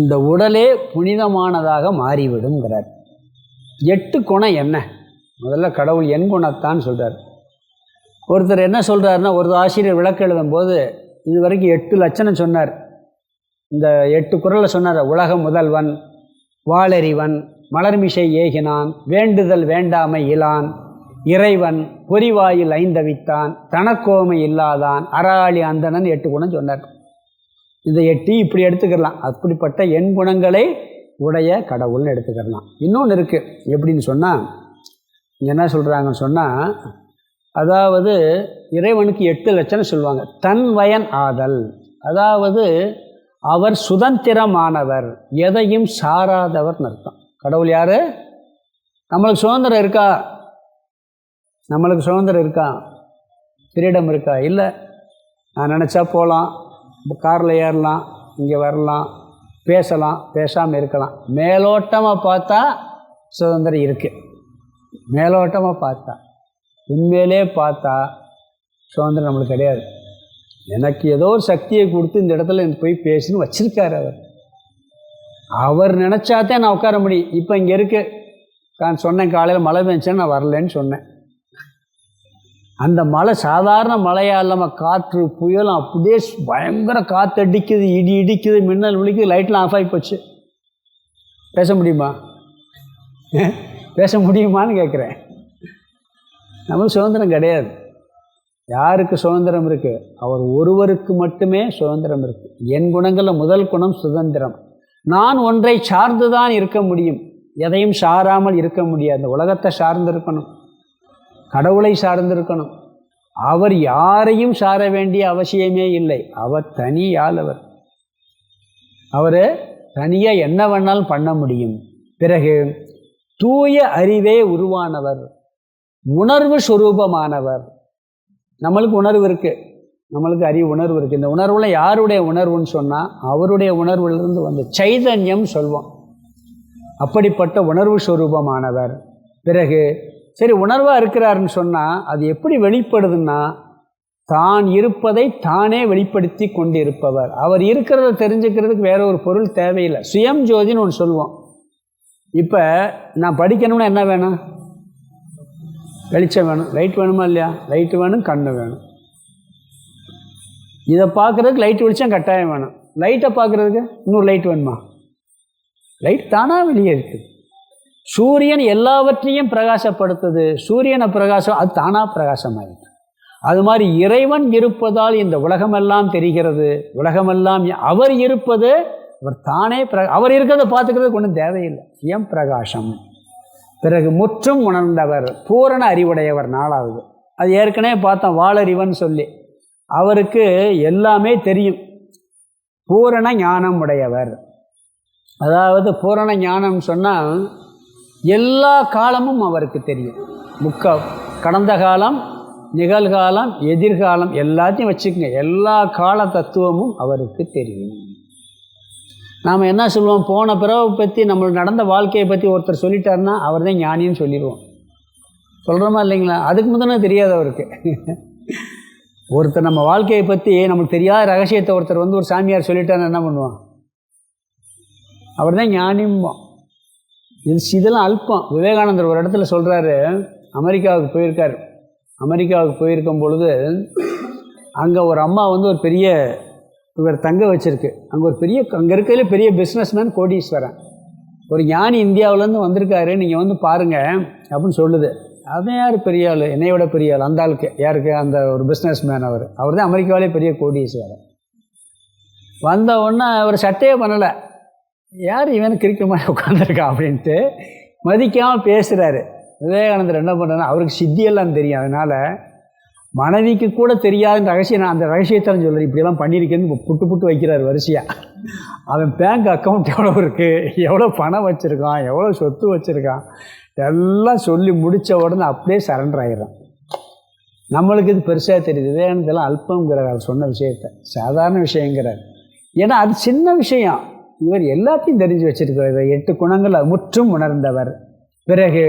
[SPEAKER 1] இந்த உடலே புனிதமானதாக மாறிவிடுங்கிறார். 8 குணம் என்ன? முதல்ல கடவுள் என் குணத்தான் சொல்கிறார். ஒருத்தர் என்ன சொல்கிறாருன்னா, ஒரு ஆசிரியர் விளக்கு எழுதும் போது இது வரைக்கும் 8 லட்சணம் சொன்னார். இந்த 8 குறளை சொன்னார். உலக முதல்வன், வாளறிவன், மலர்மிசை ஏகினான், வேண்டுதல் வேண்டாமை இலான், இறைவன், பொறிவாயில் ஐந்தவித்தான், தனக்கோமை இல்லாதான், அராளி அந்தணன் 8 குணம் சொன்னார். இந்த 8 இப்படி எடுத்துக்கலாம். அப்படிப்பட்ட எண் குணங்களை உடைய கடவுள்னு எடுத்துக்கலாம். இன்னொன்று இருக்குது. எப்படின்னு சொன்னால், என்ன சொல்கிறாங்கன்னு சொன்னால், அதாவது இறைவனுக்கு 8 லட்சணம் சொல்லுவாங்க. தன் வயன் ஆதல், அதாவது அவர் சுதந்திரமானவர், எதையும் சாராதவர்னு அர்த்தம். கடவுள் யார்? நம்மளுக்கு சுதந்திரம் இருக்கா? நம்மளுக்கு சுதந்திரம் இருக்கா? ஃப்ரீடம் இருக்கா? இல்லை. நான் நினச்சா போகலாம், காரில் ஏறலாம், இங்கே வரலாம், பேசலாம், பேசாமல் இருக்கலாம். மேலோட்டமாக பார்த்தா சுதந்திரம் இருக்குது. மேலோட்டமாக பார்த்தா, உண்மையிலே பார்த்தா சுதந்திரம் நம்மளுக்கு கிடையாது. எனக்கு ஏதோ ஒரு சக்தியை கொடுத்து இந்த இடத்துல எனக்கு போய் பேசுன்னு வச்சிருக்காரு அவர். அவர் நினச்சாதான் நான் உட்கார முடியும். இப்போ இங்கே இருக்கு, நான் சொன்னேன் காலையில் மழை பெஞ்சேன்னு நான் வரலன்னு சொன்னேன். அந்த மழை சாதாரண மழையாக இல்லாமல் காற்று புயலும் அப்படியே பயங்கர காற்று அடிக்குது, இடி இடிக்குது, மின்னல் விழிக்குது, லைட்லாம் ஆஃப் ஆகி போச்சு. பேச முடியுமா? பேச முடியுமான்னு கேட்குறேன். நம்மளுக்கு சுதந்திரம் கிடையாது. யாருக்கு சுதந்திரம் இருக்குது? அவர் ஒருவருக்கு மட்டுமே சுதந்திரம் இருக்குது. என் குணங்களில் முதல் குணம் சுதந்திரம். நான் ஒன்றை சார்ந்து தான் இருக்க முடியும், எதையும் சாராமல் இருக்க முடியாது. அந்த உலகத்தை சார்ந்து இருக்கணும், கடவுளை சார்ந்து இருக்கணும். அவர் யாரையும் சார வேண்டிய அவசியமே இல்லை. அவர் தனியாளவர். அவர் தனியாக என்ன வேணாலும் பண்ண முடியும். பிறகு தூய அறிவே உருவானவர், உணர்வு சுரூபமானவர். நம்மளுக்கு உணர்வு இருக்குது, நம்மளுக்கு அறிவு உணர்வு இருக்குது. இந்த உணர்வுல யாருடைய உணர்வுன்னு சொன்னால் அவருடைய உணர்வுலேருந்து வந்து சைதன்யம் சொல்வோம். அப்படிப்பட்ட உணர்வு சுரூபமானவர். பிறகு சரி, உணர்வாக இருக்கிறாருன்னு சொன்னால் அது எப்படி வெளிப்படுதுன்னா, தான் இருப்பதை தானே வெளிப்படுத்தி கொண்டு இருப்பவர். அவர் இருக்கிறத தெரிஞ்சுக்கிறதுக்கு வேற ஒரு பொருள் தேவையில்லை. சுயம் ஜோதின்னு ஒன்று சொல்லுவோம். இப்போ நான் படிக்கணும்னா என்ன வேணும்? வெளிச்சம் வேணும், லைட் வேணுமா இல்லையா? லைட்டு வேணும், கண்ணு வேணும். இதை பார்க்குறதுக்கு லைட் வெளிச்சம் கட்டாயம் வேணும். லைட்டை பார்க்குறதுக்கு இன்னொரு லைட் வேணுமா? லைட் தானாக வெளியே இருக்குது. சூரியன் எல்லாவற்றையும் பிரகாசப்படுத்துது. சூரியனை பிரகாசம் அது தானாக பிரகாசமாயிடுது. அது மாதிரி இறைவன் இருப்பதால் இந்த உலகமெல்லாம் தெரிகிறது. உலகமெல்லாம் அவர் இருப்பது, அவர் தானே அவர் இருக்கிறத பார்த்துக்கிறதுக்கு ஒன்றும் தேவையில்லை. சுயம் பிரகாசம். பிறகு முற்றும் உணர்ந்தவர், பூரண அறிவுடையவர். 4வது அது ஏற்கனவே பார்த்தோம், வாளறிவன் சொல்லி. அவருக்கு எல்லாமே தெரியும். பூரண ஞானம் உடையவர். அதாவது பூரண ஞானம் சொன்னால் எல்லா காலமும் அவருக்கு தெரியும். கடந்த காலம், நிகழ்காலம், எதிர்காலம் எல்லாத்தையும் வச்சுக்கோங்க. எல்லா கால தத்துவமும் அவருக்கு தெரியும். நாம் என்ன சொல்லுவோம்? போன பிறவை பற்றி, நம்மளுக்கு நடந்த வாழ்க்கையை பற்றி ஒருத்தர் சொல்லிட்டாருன்னா அவர் தான் ஞானின்னு சொல்லிடுவோம். சொல்கிறோமா இல்லைங்களா? அதுக்கு முதல்ல தெரியாது அவருக்கு. ஒருத்தர் நம்ம வாழ்க்கையை பற்றி நமக்கு தெரியாத ரகசியத்தை ஒருத்தர் வந்து ஒரு சாமியார் சொல்லிட்டாருன்னு என்ன பண்ணுவான்? அவர் தான் ஞானிம்போம். இதெல்லாம் அல்பம். விவேகானந்தர் ஒரு இடத்துல சொல்கிறாரு, அமெரிக்காவுக்கு போயிருக்கார். அமெரிக்காவுக்கு போயிருக்கும் பொழுது அங்கே ஒரு அம்மா வந்து ஒரு பெரிய இவர் தங்க வச்சுருக்கு. அங்கே ஒரு பெரிய, அங்கே இருக்கிறதுல பெரிய பிஸ்னஸ்மேன், கோடீஸ்வரன். ஒரு ஞானி இந்தியாவிலேருந்து வந்திருக்காரு, நீங்கள் வந்து பாருங்கள் அப்படின்னு சொல்லுது. அவன் யார் பெரிய ஆள்? என்னையோட பெரிய ஆள் அந்த ஆளுக்கு. யாருக்கு? அந்த ஒரு பிஸ்னஸ் மேன். அவர் தான் அமெரிக்காவிலே பெரிய கோடீஸ்வரன். வந்த உடனே அவர் சட்டையே பண்ணலை. யார் இவன் கிரிக்க மாதிரி உட்காந்துருக்கான் அப்படின்ட்டு மதிக்காமல் பேசுகிறாரு. விவேகானந்தர் என்ன பண்ணுறாருன்னா, அவருக்கு சித்தியெல்லாம் தெரியும். அதனால் மனைவிக்கு கூட தெரியாத ரகசியம், நான் அந்த ரகசியத்தான் சொல்கிறேன், இப்படியெல்லாம் பண்ணியிருக்கேன்னு புட்டு வைக்கிறார் வரிசையாக. அவன் பேங்க் அக்கௌண்ட் எவ்வளோ இருக்குது, எவ்வளோ பணம் வச்சுருக்கான், எவ்வளோ சொத்து வச்சுருக்கான், எல்லாம் சொல்லி முடித்த உடனே அப்படியே சரண்டர் ஆகிடுறான். நம்மளுக்கு இது பெருசாக தெரியுது. விவேகானந்தெல்லாம் அல்பங்கிறார் அவர் சொன்ன விஷயத்தை, சாதாரண விஷயங்கிறார். ஏன்னா அது சின்ன விஷயம். இவர் எல்லாத்தையும் தெரிஞ்சு வச்சிருக்கிறார். 8 குணங்கள் முற்றும் உணர்ந்தவர். பிறகு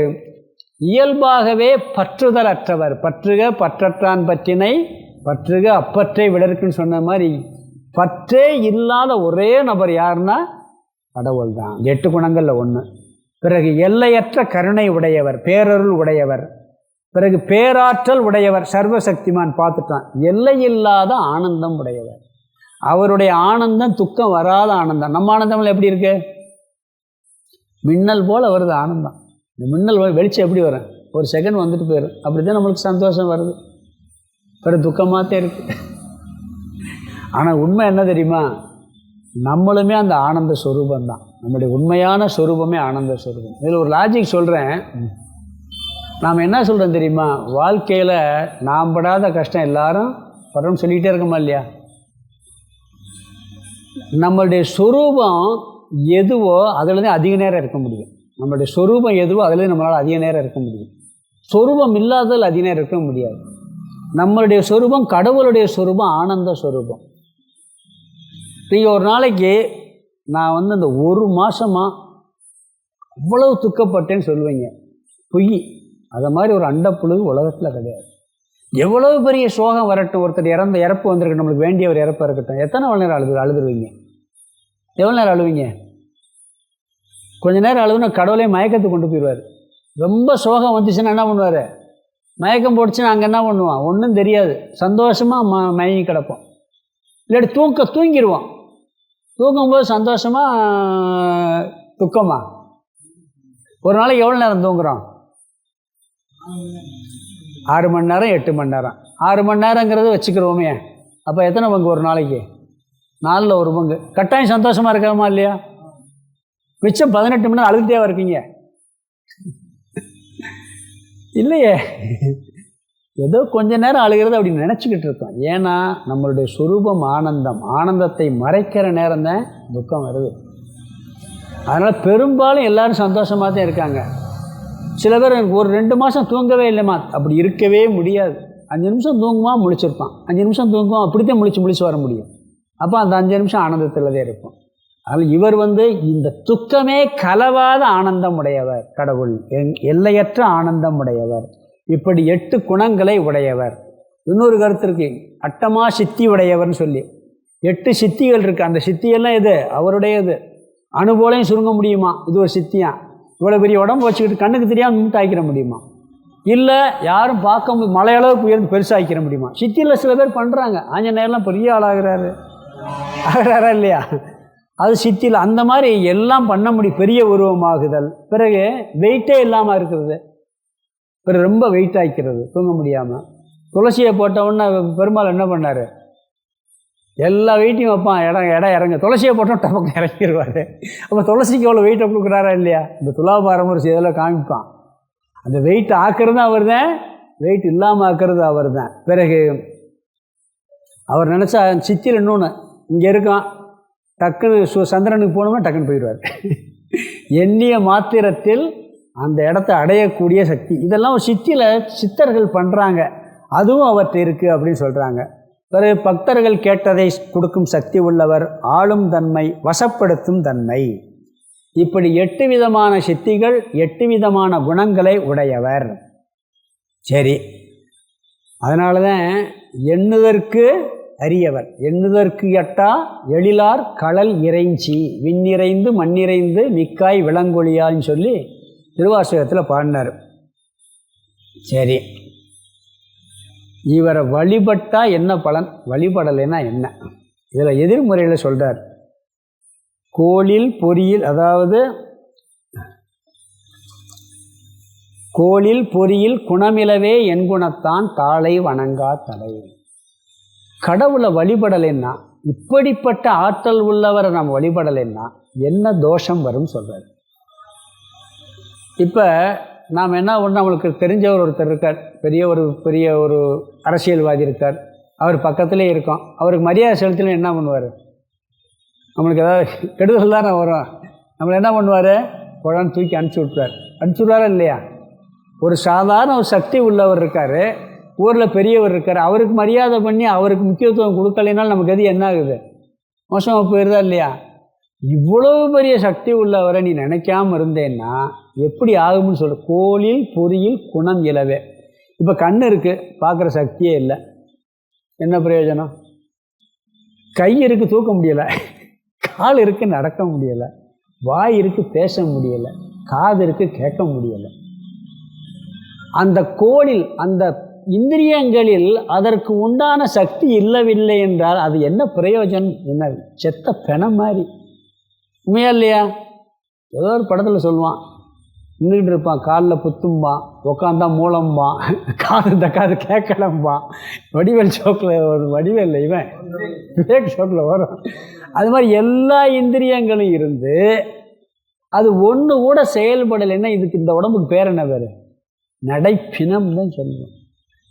[SPEAKER 1] இயல்பாகவே பற்றுதல் அற்றவர். பற்றுக பற்றற்றான் பற்றினை, பற்றுக அப்பற்றை விடற்குன்னு சொன்ன மாதிரி பற்றே இல்லாத ஒரே நபர் யாருன்னா கடவுள் தான். 8 குணங்களில் 1. பிறகு எல்லையற்ற கருணை உடையவர், பேரருள் உடையவர். பிறகு பேராற்றல் உடையவர், சர்வசக்திமான் பார்த்துட்டான். எல்லையில்லாத ஆனந்தம் உடையவர். அவருடைய ஆனந்தம் துக்கம் வராத ஆனந்தம். நம்ம ஆனந்தம்ல எப்படி இருக்கு? மின்னல் போல் வருது ஆனந்தம். இந்த மின்னல் வெளிச்சம் எப்படி வரும்? ஒரு செகண்ட் வந்துட்டு போயிடும். அப்படி தான் நம்மளுக்கு சந்தோஷம் வருது. பிறகு துக்கமாகத்தே இருக்குது. ஆனால் உண்மை என்ன தெரியுமா? நம்மளுமே அந்த ஆனந்த ஸ்வரூபந்தான். நம்முடைய உண்மையான ஸ்வரூபமே ஆனந்த ஸ்வரூபம். இதில் ஒரு லாஜிக் சொல்கிறேன். நாம் என்ன சொல்கிறோம் தெரியுமா? வாழ்க்கையில் நாம் படாத கஷ்டம் எல்லாரும் படுறோம்னு சொல்லிக்கிட்டே இருக்கோமா இல்லையா? நம்மளுடைய சொரூபம் எதுவோ அதில் தான் அதிக நேரம் இருக்க முடியும். நம்மளுடைய சொரூபம் எதுவோ அதில் நம்மளால் அதிக நேரம் இருக்க முடியும். சொரூபம் இல்லாததில் அதிக நேரம் இருக்க முடியாது. நம்மளுடைய சொரூபம் கடவுளுடைய சொரூபம் ஆனந்த சொரூபம். நீங்கள் ஒரு நாளைக்கு நான் வந்து இந்த 1 மாதமாக அவ்வளவு துக்கப்பட்டேன்னு சொல்லுவீங்க, பொய். அதை மாதிரி ஒரு அண்டப்புழு உலகத்தில் கிடையாது. எவ்வளோ பெரிய சோகம் வரட்டும், ஒருத்தர் இறப்பு வந்திருக்கட்டும், நம்மளுக்கு வேண்டிய ஒரு இறப்பாக இருக்கட்டும், எத்தனை நேரம் அழுதுருவீங்க? எவ்வளோ நேரம் அழுவீங்க? கொஞ்ச நேரம் அழுதுன்னா கடவுளே மயக்கத்துக்கு கொண்டு போயிடுவார். ரொம்ப சோகம் வந்துச்சுன்னா என்ன பண்ணுவார்? மயக்கம் போட்டுச்சுன்னா அங்கே என்ன பண்ணுவான்? ஒன்றும் தெரியாது, சந்தோஷமாக மயங்கி கிடப்போம். இல்லாட்டி தூங்கிடுவோம். தூங்கும்போது சந்தோஷமாக துக்கமா? ஒரு நாளைக்கு எவ்வளோ நேரம் தூங்குகிறோம்? 6 மணி நேரம் 8 மணி நேரம். 6 மணி நேரங்கிறது வச்சுக்கிறோமே, அப்போ எத்தனை பங்கு ஒரு நாளைக்கு? 4ல் 1 பங்கு. கட்டாயம் சந்தோஷமாக இருக்கமா இல்லையா? மிச்சம் 18 மணி நேரம் அழுதுகிட்டே இருக்கீங்க இல்லையே. ஏதோ கொஞ்ச நேரம் அழுகிறது அப்படின்னு நினச்சிக்கிட்டு இருக்கோம். ஏன்னா நம்மளுடைய சுரூபம் ஆனந்தம். ஆனந்தத்தை மறைக்கிற நேரம் தான் துக்கம் வருது. அதனால் பெரும்பாலும் எல்லோரும் சந்தோஷமாக தான் இருக்காங்க. சில பேர் ஒரு 2 மாதம் தூங்கவே இல்லைம்மா, அப்படி இருக்கவே முடியாது. 5 நிமிஷம் தூங்குமா முழிச்சிருப்பான், 5 நிமிஷம் தூங்குவோம், அப்படித்தான் முழிச்சு வர முடியும். அப்போ அந்த 5 நிமிஷம் ஆனந்தத்தில் தான் இருப்போம். அதனால் இவர் இந்த துக்கமே கலவாத ஆனந்தம் உடையவர் கடவுள், எல்லையற்ற ஆனந்தம் உடையவர். இப்படி 8 குணங்களை உடையவர். இன்னொரு கருத்து இருக்கு, அட்டமா சித்தி உடையவர்னு சொல்லி 8 சித்திகள் இருக்குது. அந்த சித்தியெல்லாம் எது? அவருடையது. அணுபோலையும் சுருங்க முடியுமா? இது ஒரு சித்தியா? இவ்வளோ பெரிய உடம்பு வச்சுக்கிட்டு கண்ணுக்கு தெரியாமல் மூட்டாய்க்கிற முடியுமா? இல்லை யாரும் பார்க்க முடியும் மலையளவுக்கு உயர்ந்து பெருசாகிக்கிற முடியுமா? சித்தியில் சில பேர் பண்ணுறாங்க. ஆஞ்சநேயர்லாம் பெரிய ஆகிறாரா இல்லையா? அது சித்தியில் அந்த மாதிரி எல்லாம் பண்ண முடியும். பெரிய உருவமாகுதல், பிறகு வெயிட்டே இல்லாமல் இருக்கிறது, பிறகு ரொம்ப வெயிட் ஆகிக்கிறது, தூங்க முடியாமல். துளசியை போட்டவுடனே பெருமாள் என்ன பண்ணார்? எல்லா வெயிட்டையும் வைப்பான், இடம் இறங்க. துளசியை போட்டோம் டப்பக்கு இறங்கிடுவார். அப்போ துளசிக்கு எவ்வளோ வெயிட்டை கொடுக்குறாரா இல்லையா? இந்த துலாபாரம் ஒரு இதெல்லாம் காமிப்பான். அந்த வெயிட் ஆக்கிறது அவர் தான், வெயிட் இல்லாமல் ஆக்கிறது அவர் தான். பிறகு அவர் நினச்சா சித்தியில் இன்னொன்று இங்கே இருக்கான், டக்குன்னு சந்திரனுக்கு போனோம்னா டக்குன்னு போயிடுவார். எண்ணிய மாத்திரத்தில் அந்த இடத்த அடையக்கூடிய சக்தி. இதெல்லாம் ஒரு சித்தர்கள் பண்ணுறாங்க. அதுவும் அவர்கிட்ட இருக்குது அப்படின்னு சொல்கிறாங்க. பிறகு பக்தர்கள் கேட்டதை கொடுக்கும் சக்தி உள்ளவர், ஆளும் தன்மை, வசப்படுத்தும் தன்மை. இப்படி 8 விதமான சித்திகள், 8 விதமான குணங்களை உடையவர். சரி, அதனால தான் எண்ணுதற்கு அரியவர், எண்ணுதற்கு எட்டா எழிலார் களல் இறைஞ்சி விண்ணிறைந்து மண்ணிறைந்து மிக்காய் விளங்கொழியான்னு சொல்லி திருவாசகத்தில் பாடினார். சரி, இவரை வழிபட்டால் என்ன பலன், வழிபடலைன்னா என்ன? இதில் எதிர்முறையில் சொல்கிறார். கோளில் பொறியில், அதாவது கோளில் பொறியில் குணமிலவே என் குணத்தான் தாளை வணங்கா தலை. கடவுளை வழிபடலைன்னா, இப்படிப்பட்ட ஆற்றல் உள்ளவரை நம்ம வழிபடலைன்னா என்ன தோஷம் வரும் சொல்கிறார். இப்போ நாம் என்ன ஒன்று, நம்மளுக்கு தெரிஞ்சவர் ஒருத்தர் இருக்கார், பெரிய ஒரு அரசியல்வாதி இருக்கார், அவர் பக்கத்திலே இருக்கோம், அவருக்கு மரியாதை செலுத்தல என்ன பண்ணுவார்? நம்மளுக்கு ஏதாவது கெடுதல் தானே வரும். நம்மளை என்ன பண்ணுவார்? குழந்தை தூக்கி அனுப்பிச்சுட்றாரா இல்லையா? ஒரு சாதாரண ஒரு சக்தி உள்ளவர் இருக்கார், ஊரில் பெரியவர் இருக்கார், அவருக்கு மரியாதை பண்ணி அவருக்கு முக்கியத்துவம் கொடுக்கலைனாலும் நமக்கு அது என்ன ஆகுது? மோசமாக போயிருதா இல்லையா? இவ்வளவு பெரிய சக்தி உள்ளவரை நீ நினைக்காமல் இருந்தேன்னா எப்படி ஆகும்னு சொல்கிற. கோளில் பொறியில் குணம் இலவே. இப்போ கண் இருக்குது, பார்க்குற சக்தியே இல்லை, என்ன பிரயோஜனம்? கை இருக்குது, தூக்க முடியலை. கால் இருக்குது, நடக்க முடியலை. வாய் இருக்குது, பேச முடியலை. காது இருக்குது, கேட்க முடியலை. அந்த கோளில், அந்த இந்திரியங்களில் அதற்கு உண்டான சக்தி இல்லவில்லை என்றால் அது என்ன பிரயோஜனம்? என்ன செத்த பெணம் மாதிரி. உண்மையா இல்லையா? ஏதோ ஒரு படத்தில் சொல்லுவான், நின்றுட்டு இருப்பான், காலில் புத்தும்பான், உட்காந்தா மூலம்பான், காது இந்த காது கேட்கலம்பான். வடிவேல் ஷோக்கில் ஒரு வடிவேல் இவன் விவேக் ஷோக்கில் வரும். அது மாதிரி எல்லா இந்திரியங்களும் இருந்து அது ஒன்று கூட செயல்படலைன்னா இதுக்கு இந்த உடம்புக்கு பேர் என்ன பேர்? நடைப்பினம் தான் சொல்லுவோம்.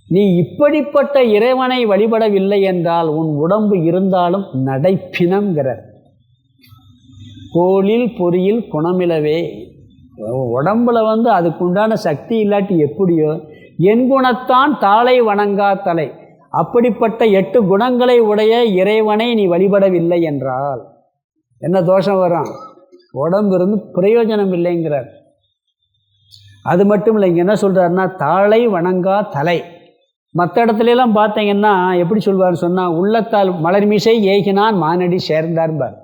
[SPEAKER 1] நீ இப்படிப்பட்ட இறைவனை வழிபடவில்லை என்றால் உன் உடம்பு இருந்தாலும் நடைப்பினம்ங்கிறார். கோளில் பொறியில் குணமிலவே. உடம்புல அதுக்குண்டான சக்தி இல்லாட்டி எப்படியோ, என் குணத்தான் தாளை வணங்கா தலை. அப்படிப்பட்ட 8 குணங்களை உடைய இறைவனை நீ வழிபடவில்லை என்றால் என்ன தோஷம் வரும்? உடம்பு இருந்து பிரயோஜனம் இல்லைங்கிறார். அது மட்டும் இல்லை, இங்கே என்ன சொல்கிறாருன்னா தாளை வணங்கா தலை. மற்ற இடத்துலலாம் பார்த்தீங்கன்னா எப்படி சொல்வார் சொன்னால், உள்ளத்தால் மலர்மிசை ஏகினான் மானடி சேர்ந்தார்பார்.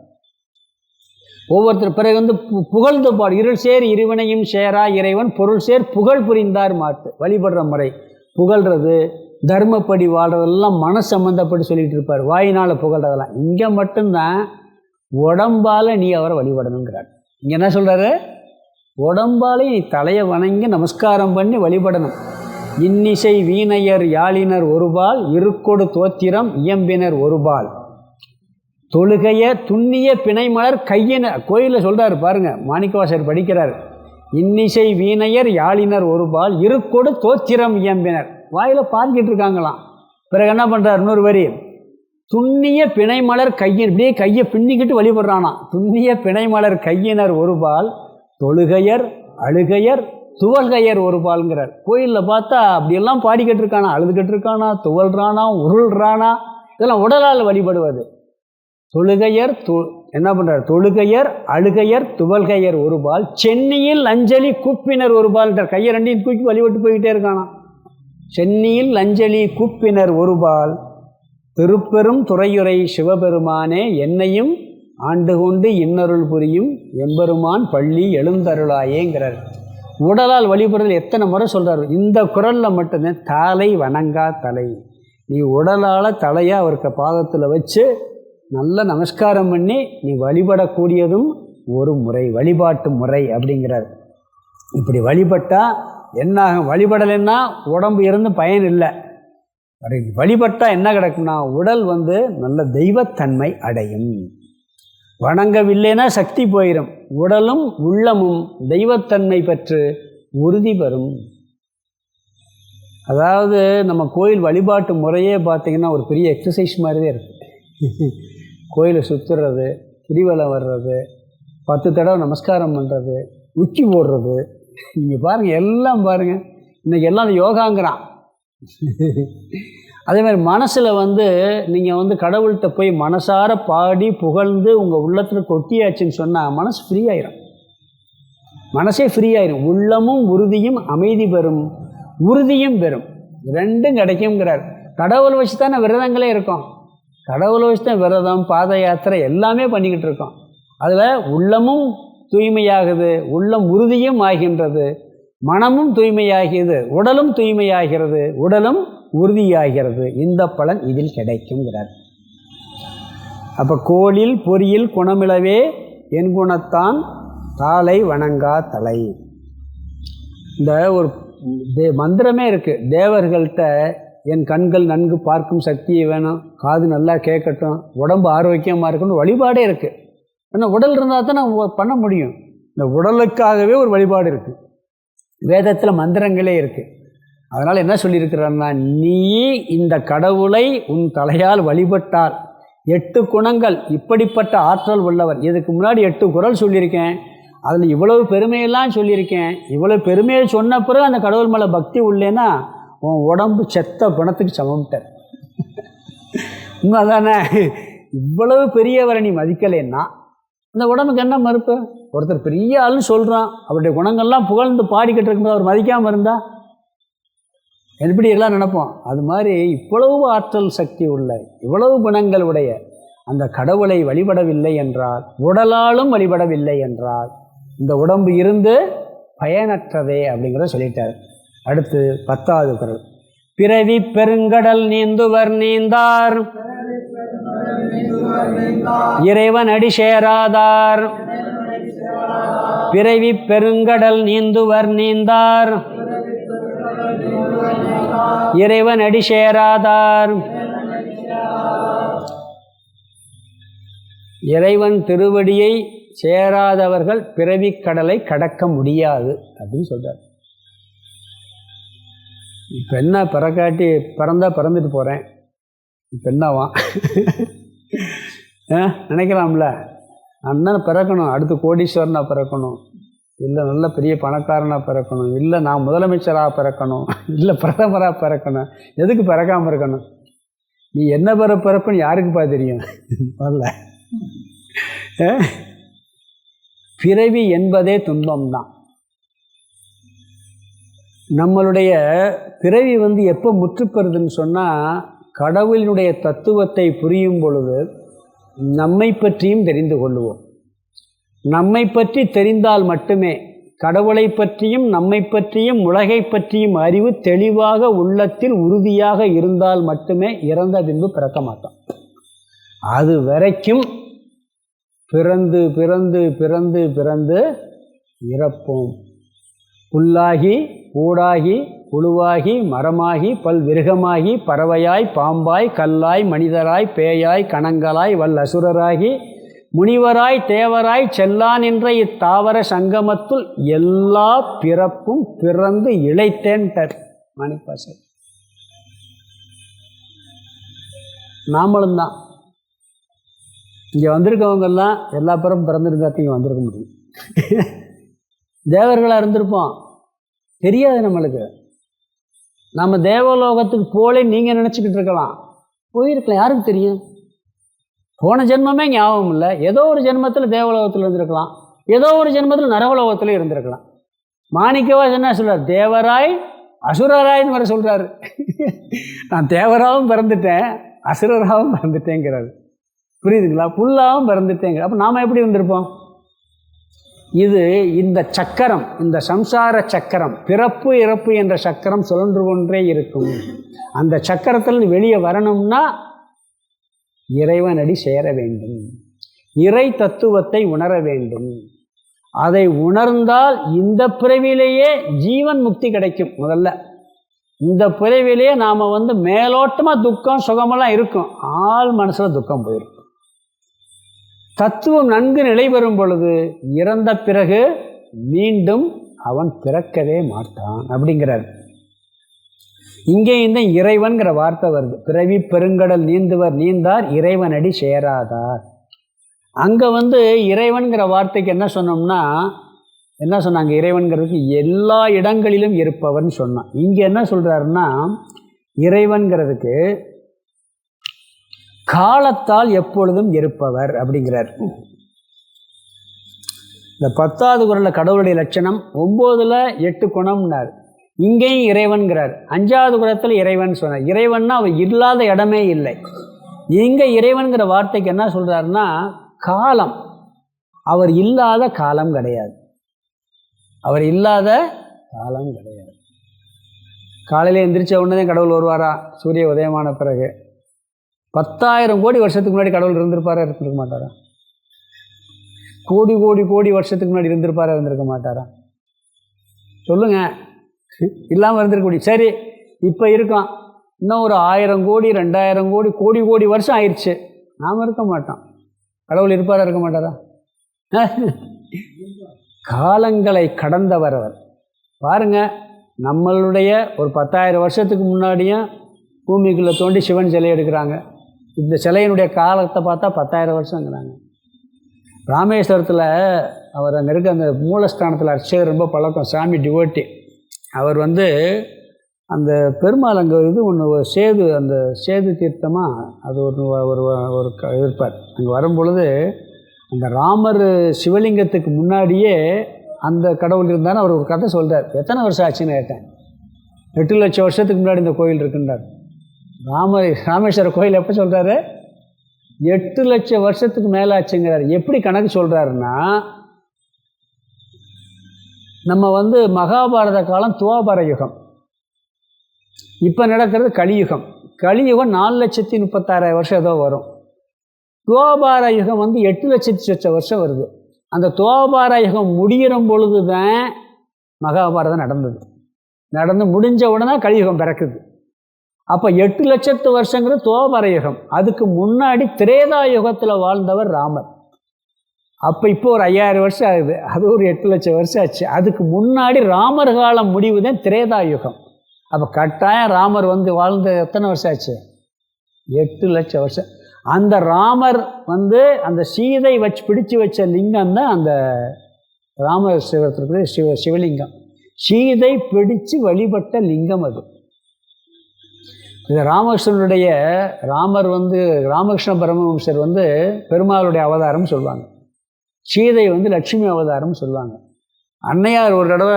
[SPEAKER 1] ஒவ்வொருத்தர் பிறகு வந்து புகழ்ந்து பாடு, இருள் சேர் இருவினையும் சேரா இறைவன் பொருள் சேர் புகழ் புரிந்தார் மாட்டு. வழிபடுற முறை புகழ்றது, தர்மப்படி வாழ்கிறதெல்லாம் மன சம்மந்தப்பட்டு சொல்லிகிட்டு இருப்பார். வாயினால் புகழ்றதெல்லாம். இங்கே மட்டும்தான் உடம்பால் நீ அவரை வழிபடணுங்கிறார். இங்கே என்ன சொல்கிறாரு? உடம்பாலே நீ தலையை வணங்கி நமஸ்காரம் பண்ணி வழிபடணும். இன்னிசை வீணையர் யாழினர் ஒருபால் இருக்கொடு தோத்திரம் இயம்பினர் ஒருபால் தொழுகைய துண்ணிய பிணைமலர் கையினர். கோயிலில் சொல்கிறார் பாருங்க, மாணிக்கவாசர் படிக்கிறார். இன்னிசை வீணையர் யாழினர் ஒருபால் இருக்கொடு தோத்திரம் இயம்பினர். வாயில் பார்க்கிட்டு இருக்காங்களாம். பிறகு என்ன பண்ணுறார்? இன்னொரு வரி, துண்ணிய பிணைமலர் கையின், இப்படியே கையை பின்னிக்கிட்டு வழிபடுறானா. துண்ணிய பிணைமலர் கையினர் ஒருபால் தொழுகையர் அழுகையர் துவல்கையர் ஒருபால்ங்கிறார். கோயிலில் பார்த்தா அப்படியெல்லாம் பாடிக்கிட்டு இருக்கானா, அழுதுகிட்டு இருக்கானா, துவல்றானா, உருள்றானா. இதெல்லாம் உடலால் வழிபடுவது. தொழுகையர் என்ன பண்ணுறார்? தொழுகையர் அழுகையர் துவல்கையர் ஒருபால் சென்னியில் அஞ்சலி கூப்பினர் ஒருபால்ன்றார். கையை ரெண்டையும் தூக்கி வழிபட்டு போய்கிட்டே இருக்கானா. சென்னியில் அஞ்சலி கூப்பினர் ஒருபால் திருப்பெரும் துறையுரை சிவபெருமானே என்னையும் ஆண்டு கொண்டு இன்னருள் புரியும் எம்பெருமான் பள்ளி எழுந்தருளாயேங்கிறார். உடலால் வழிபடுறதுல எத்தனை முறை சொல்கிறார். இந்த குரலில் மட்டும்தான் தாலை வணங்கா தலை. நீ உடலால் தலையை அவருக்கு பாதத்தில் வச்சு நல்ல நமஸ்காரம் பண்ணி நீ வழிபடக்கூடியதும் ஒரு முறை, வழிபாட்டு முறை அப்படிங்கிறார். இப்படி வழிபட்டால் என்னாகும்? வழிபடலைன்னா உடம்பு இருந்து பயன் இல்லை. வழிபட்டால் என்ன கிடக்குன்னா உடல் வந்து நல்ல தெய்வத்தன்மை அடையும். வணங்கவில்லைன்னா சக்தி போயிடும். உடலும் உள்ளமும் தெய்வத்தன்மை பெற்று உறுதி பெறும். அதாவது நம்ம கோயில் வழிபாட்டு முறையே பார்த்திங்கன்னா ஒரு பெரிய எக்ஸசைஸ் மாதிரியே இருக்குது. கோயிலை சுற்றுறது, கிரிவலம் வர்றது, 10 தடவை நமஸ்காரம் பண்ணுறது, உச்சி போடுறது, நீங்கள் பாருங்கள், எல்லாம் பாருங்கள். இன்றைக்கி எல்லாம் யோகாங்கிறான். அதே மாதிரி மனசில் வந்து நீங்கள் வந்து கடவுள்கிட்ட போய் மனசார பாடி புகழ்ந்து உங்கள் உள்ளத்தில் கொட்டியாச்சுன்னு சொன்னால் மனசு ஃப்ரீ ஆயிரும். மனசே ஃப்ரீ ஆயிரும். உள்ளமும் உறுதியும் அமைதி பெறும், உறுதியும் பெறும், ரெண்டும் கிடைக்குங்கிறார். கடவுளை வச்சு தானே விரதங்களே இருக்கோம். கடவுளை வச்சு தான் விரதம், பாத யாத்திரை எல்லாமே பண்ணிக்கிட்டு இருக்கோம். அதில் உள்ளமும் தூய்மையாகுது, உள்ளம் உறுதியும் ஆகின்றது, மனமும் தூய்மையாகியது, உடலும் தூய்மையாகிறது, உடலும் உறுதியாகிறது. இந்த பலன் இதில் கிடைக்குங்கிறார். அப்போ கோளில் பொறியில் குணமிழவே என் குணத்தான் தாளை வணங்கா தலை. இந்த ஒரு மந்திரமே இருக்குது. தேவர்கள்ட்ட என் கண்கள் நன்கு பார்க்கும் சக்தியை வேணும், காது நல்லா கேட்கட்டும், உடம்பு ஆரோக்கியமாக இருக்கணும், வழிபாடே இருக்குது. ஏன்னா உடல் இருந்தால் தான் நம்ம பண்ண முடியும். இந்த உடலுக்காகவே ஒரு வழிபாடு இருக்குது. வேதத்தில் மந்திரங்களே இருக்குது. அதனால் என்ன சொல்லியிருக்கிறான்னா, நீ இந்த கடவுளை உன் தலையால் வழிபட்டால் 8 குணங்கள், இப்படிப்பட்ட ஆற்றல் உள்ளவர். இதுக்கு முன்னாடி 8 குறள் சொல்லியிருக்கேன். அதில் இவ்வளவு பெருமையெல்லாம் சொல்லியிருக்கேன். இவ்வளோ பெருமையை சொன்ன பிறகு அந்த கடவுள் மேலே பக்தி உள்ளேன்னா உன் உடம்பு செத்த பணத்துக்கு சமம்ட்டார். உண்மைதானே? இவ்வளவு பெரியவரை நீ மதிக்கலைன்னா அந்த உடம்புக்கு என்ன மறுப்பு? ஒருத்தர் பெரிய ஆள்னு சொல்கிறான், அவருடைய குணங்கள்லாம் புகழ்ந்து பாடிக்கிட்டு இருக்கும்போது அவர் மதிக்காமல் இருந்தால் எப்படி எல்லாம் நினைப்போம். அது மாதிரி இவ்வளவு ஆற்றல் சக்தி உள்ள, இவ்வளவு குணங்கள் உடைய அந்த கடவுளை வழிபடவில்லை என்றால், உடலாலும் வழிபடவில்லை என்றால் இந்த உடம்பு இருந்து பயனற்றதே அப்படிங்கிறத சொல்லிட்டார். அடுத்து 10வது குறள். பிறவி பெருங்கடல் நீந்துவர் நீந்தார் இறைவன் அடி சேராதார். பிறவி பெருங்கடல் நீந்துவர் நீந்தார் இறைவன் அடி சேராதார். இறைவன் திருவடியை சேராதவர்கள் பிறவிக் கடலை கடக்க முடியாது அப்படின்னு சொல்கிறார். இப்போ என்ன பிறக்காட்டி பிறந்துட்டு போகிறேன், இப்போ என்னவா நினைக்கலாம்ல. நான் பிறக்கணும், அடுத்து கோடீஸ்வரனாக பிறக்கணும், இல்லை நல்ல பெரிய பணக்காரனாக பிறக்கணும், இல்லை நான் முதலமைச்சராக பிறக்கணும், இல்லை பிரதமராக பிறக்கணும். எதுக்கு பிறக்காமல் இருக்கணும்? நீ என்ன பிறப்புன்னு யாருக்குப்பா தெரியும்? வரல. பிறவி என்பதே துன்பம்தான். நம்மளுடைய பிறவி எப்போ முற்றுப்பெறுதுன்னு சொன்னால், கடவுளினுடைய தத்துவத்தை புரியும் பொழுது நம்மை பற்றியும் தெரிந்து கொள்ளுவோம். நம்மை பற்றி தெரிந்தால் மட்டுமே, கடவுளை பற்றியும் நம்மை பற்றியும் உலகை பற்றியும் அறிவு தெளிவாக உள்ளத்தில் உறுதியாக இருந்தால் மட்டுமே இறந்த பின்பு பிறக்க மாட்டோம். அது வரைக்கும் பிறந்து பிறந்து பிறந்து பிறந்து இறப்போம். புல்லாகி பூடாகி புழுவாகி மரமாகி பல்விருகமாகி பறவையாய் பாம்பாய் கல்லாய் மனிதராய் பேயாய் கணங்களாய் வல்லசுரராகி முனிவராய் தேவராய் செல்லான் என்ற இத்தாவர சங்கமத்துள் எல்லா பிறப்பும் பிறந்து இழைத்தேன்ட்டார் மாணிக்கவாசகர். நாமளும் தான் இங்கே வந்திருக்கவங்கெல்லாம் எல்லா பிறப்பும் பிறந்திருந்தாத்தையும் இங்கே வந்திருக்க முடியும். தேவர்களாக இருந்திருப்போம், தெரியாது நம்மளுக்கு. நம்ம தேவலோகத்துக்கு போலே நீங்கள் நினச்சிக்கிட்டு இருக்கலாம், போயிருக்கலாம், யாருக்கு தெரியும்? போன ஜென்மமே ஞாபகம் இல்லை. ஏதோ ஒரு ஜென்மத்தில் தேவலோகத்தில் இருந்திருக்கலாம், ஏதோ ஒரு ஜென்மத்தில் நரகலோகத்தில் இருந்திருக்கலாம். மாணிக்கவாசகர் என்ன சொல்கிறார்? தேவராய் அசுரராயின்னு வர சொல்கிறாரு. நான் தேவராகவும் பிறந்துட்டேன், அசுரராகவும் பிறந்துட்டேங்கிறாரு. புரியுதுங்களா? புல்லாகவும் பிறந்துட்டேங்க. அப்போ நாம் எப்படி வந்திருப்போம்? இது இந்த சக்கரம், இந்த சம்சார சக்கரம், பிறப்பு இறப்பு என்ற சக்கரம் சுழன்று கொண்டே இருக்கும். அந்த சக்கரத்தில் வெளியே வரணும்னா இறைவனடி சேர வேண்டும், இறை தத்துவத்தை உணர வேண்டும். அதை உணர்ந்தால் இந்த பிறவிலேயே ஜீவன் முக்தி கிடைக்கும். முதல்ல இந்த பிறவிலேயே நாம் மேலோட்டமாக துக்கம் சுகமெல்லாம் இருக்கும், ஆள் மனசில் துக்கம் போயிருக்கும். தத்துவம் நன்கு நிலை பெறும் பொழுது இறந்த பிறகு மீண்டும் அவன் பிறக்கவே மாட்டான் அப்படிங்கிறார். இங்கே இந்த இறைவன்கிற வார்த்தை வருது. பிறவி பெருங்கடல் நீந்துவர் நீந்தார் இறைவனடி சேராதார். அங்கே இறைவன்கிற வார்த்தைக்கு என்ன சொன்னோம்னா, என்ன சொன்னாங்க? இறைவன்கிறதுக்கு எல்லா இடங்களிலும் இருப்பவன் சொன்னான். இங்கே என்ன சொல்கிறாருன்னா, இறைவன்கிறதுக்கு காலத்தால் எப்பொழுதும் இருப்பவர் அப்படிங்கிறார். இந்த 10வது குறளில் கடவுளுடைய லட்சணம், 9ல் 8 குணம்னார். இங்கேயும் இறைவன்கிறார். 5வது குறத்தில் இறைவன் சொன்னார். இறைவன்னா அவர் இல்லாத இடமே இல்லை. இங்கே இறைவன்கிற வார்த்தைக்கு என்ன சொல்கிறாருன்னா, காலம், அவர் இல்லாத காலம் கிடையாது, அவர் இல்லாத காலம் கிடையாது. காலையில் எந்திரிச்ச உடனே கடவுள் வருவாரா? சூரிய உதயமான பிறகு 10,000 கோடி வருஷத்துக்கு முன்னாடி கடவுள் இருந்திருப்பாரா? இருந்திருக்க மாட்டாரா? கோடி கோடி கோடி வருஷத்துக்கு முன்னாடி இருந்திருப்பாரா? இருந்திருக்க மாட்டாரா? சொல்லுங்க. இல்லாமல் இருந்திருக்க முடியும். சரி, இப்போ இருக்கான். இன்னும் ஒரு 1000 கோடி 2000 கோடி கோடி கோடி வருஷம் ஆயிடுச்சு, நாம் இருக்க மாட்டோம். கடவுள் இருப்பாரா? இருக்க மாட்டாரா? காலங்களை கடந்தவர் அவர். பாருங்க, நம்மளுடைய ஒரு 10,000 வருஷத்துக்கு முன்னாடியும் பூமிக்குள்ளே தோண்டி சிவன் சிலை எடுக்கிறாங்க. இந்த சிலையினுடைய காலத்தை பார்த்தா 10,000 வருஷங்கிறாங்க. ராமேஸ்வரத்தில் அவர் அங்கே இருக்க அந்த மூலஸ்தானத்தில் அர்ச்சகர் ரொம்ப பழக்கம், சாமி டிவோட்டி. அவர் அந்த பெருமாள் அங்கே ஒன்று சேது, அந்த சேது தீர்த்தமாக அது ஒரு இருப்பார். அங்கே வரும்பொழுது அந்த ராமர் சிவலிங்கத்துக்கு முன்னாடியே அந்த கடவுள் இருந்தாலும் அவர் ஒரு கதை சொல்கிறார். எத்தனை வருஷம் ஆச்சுன்னு கேட்டேன். 8 லட்சம் வருஷத்துக்கு முன்னாடி இந்த கோயில் இருக்குன்றார். ராமேஸ்வர கோயில் எப்போ சொல்கிறாரு? 8 லட்சம் வருஷத்துக்கு மேலே ஆச்சுங்கிறார். எப்படி கணக்கு சொல்கிறாருன்னா, நம்ம மகாபாரத காலம் துவாபர யுகம், இப்போ நடக்கிறது கலியுகம். கலியுகம் 4,36,000 வருஷம் ஏதோ வரும். துவாபார யுகம் 8,00,000 வருஷம் வருது. அந்த துவாபார யுகம் முடிகிற பொழுது தான் மகாபாரதம் நடந்து முடிஞ்ச உடனே கலியுகம் பிறக்குது. அப்போ 8 லட்சத்து வருஷங்கிறது துவாபர யுகம். அதுக்கு முன்னாடி திரேதா யுகத்தில் வாழ்ந்தவர் ராமர். அப்போ இப்போ ஒரு 5000 வருஷம் ஆகுது, அது ஒரு 8 லட்சம் வருஷம் ஆச்சு. அதுக்கு முன்னாடி ராமர் காலம் முடிவு தான் திரேதா யுகம். அப்போ கட்டாயம் ராமர் வாழ்ந்த எத்தனை வருஷம் ஆச்சு? 8 லட்சம் வருஷம். அந்த ராமர் அந்த சீதை பிடிச்சு வச்ச லிங்கம் தான் அந்த ராமேஸ்வரத்திற்கு சிவலிங்கம். சீதை பிடிச்சு வழிபட்ட லிங்கம் அது. இது ராமகிருஷ்ணனுடைய ராமர் ராமகிருஷ்ண பரமஹம்சர் பெருமாளுடைய அவதாரம் சொல்லுவாங்க. சீதை லட்சுமி அவதாரம் சொல்லுவாங்க. அன்னையார் ஒரு தடவை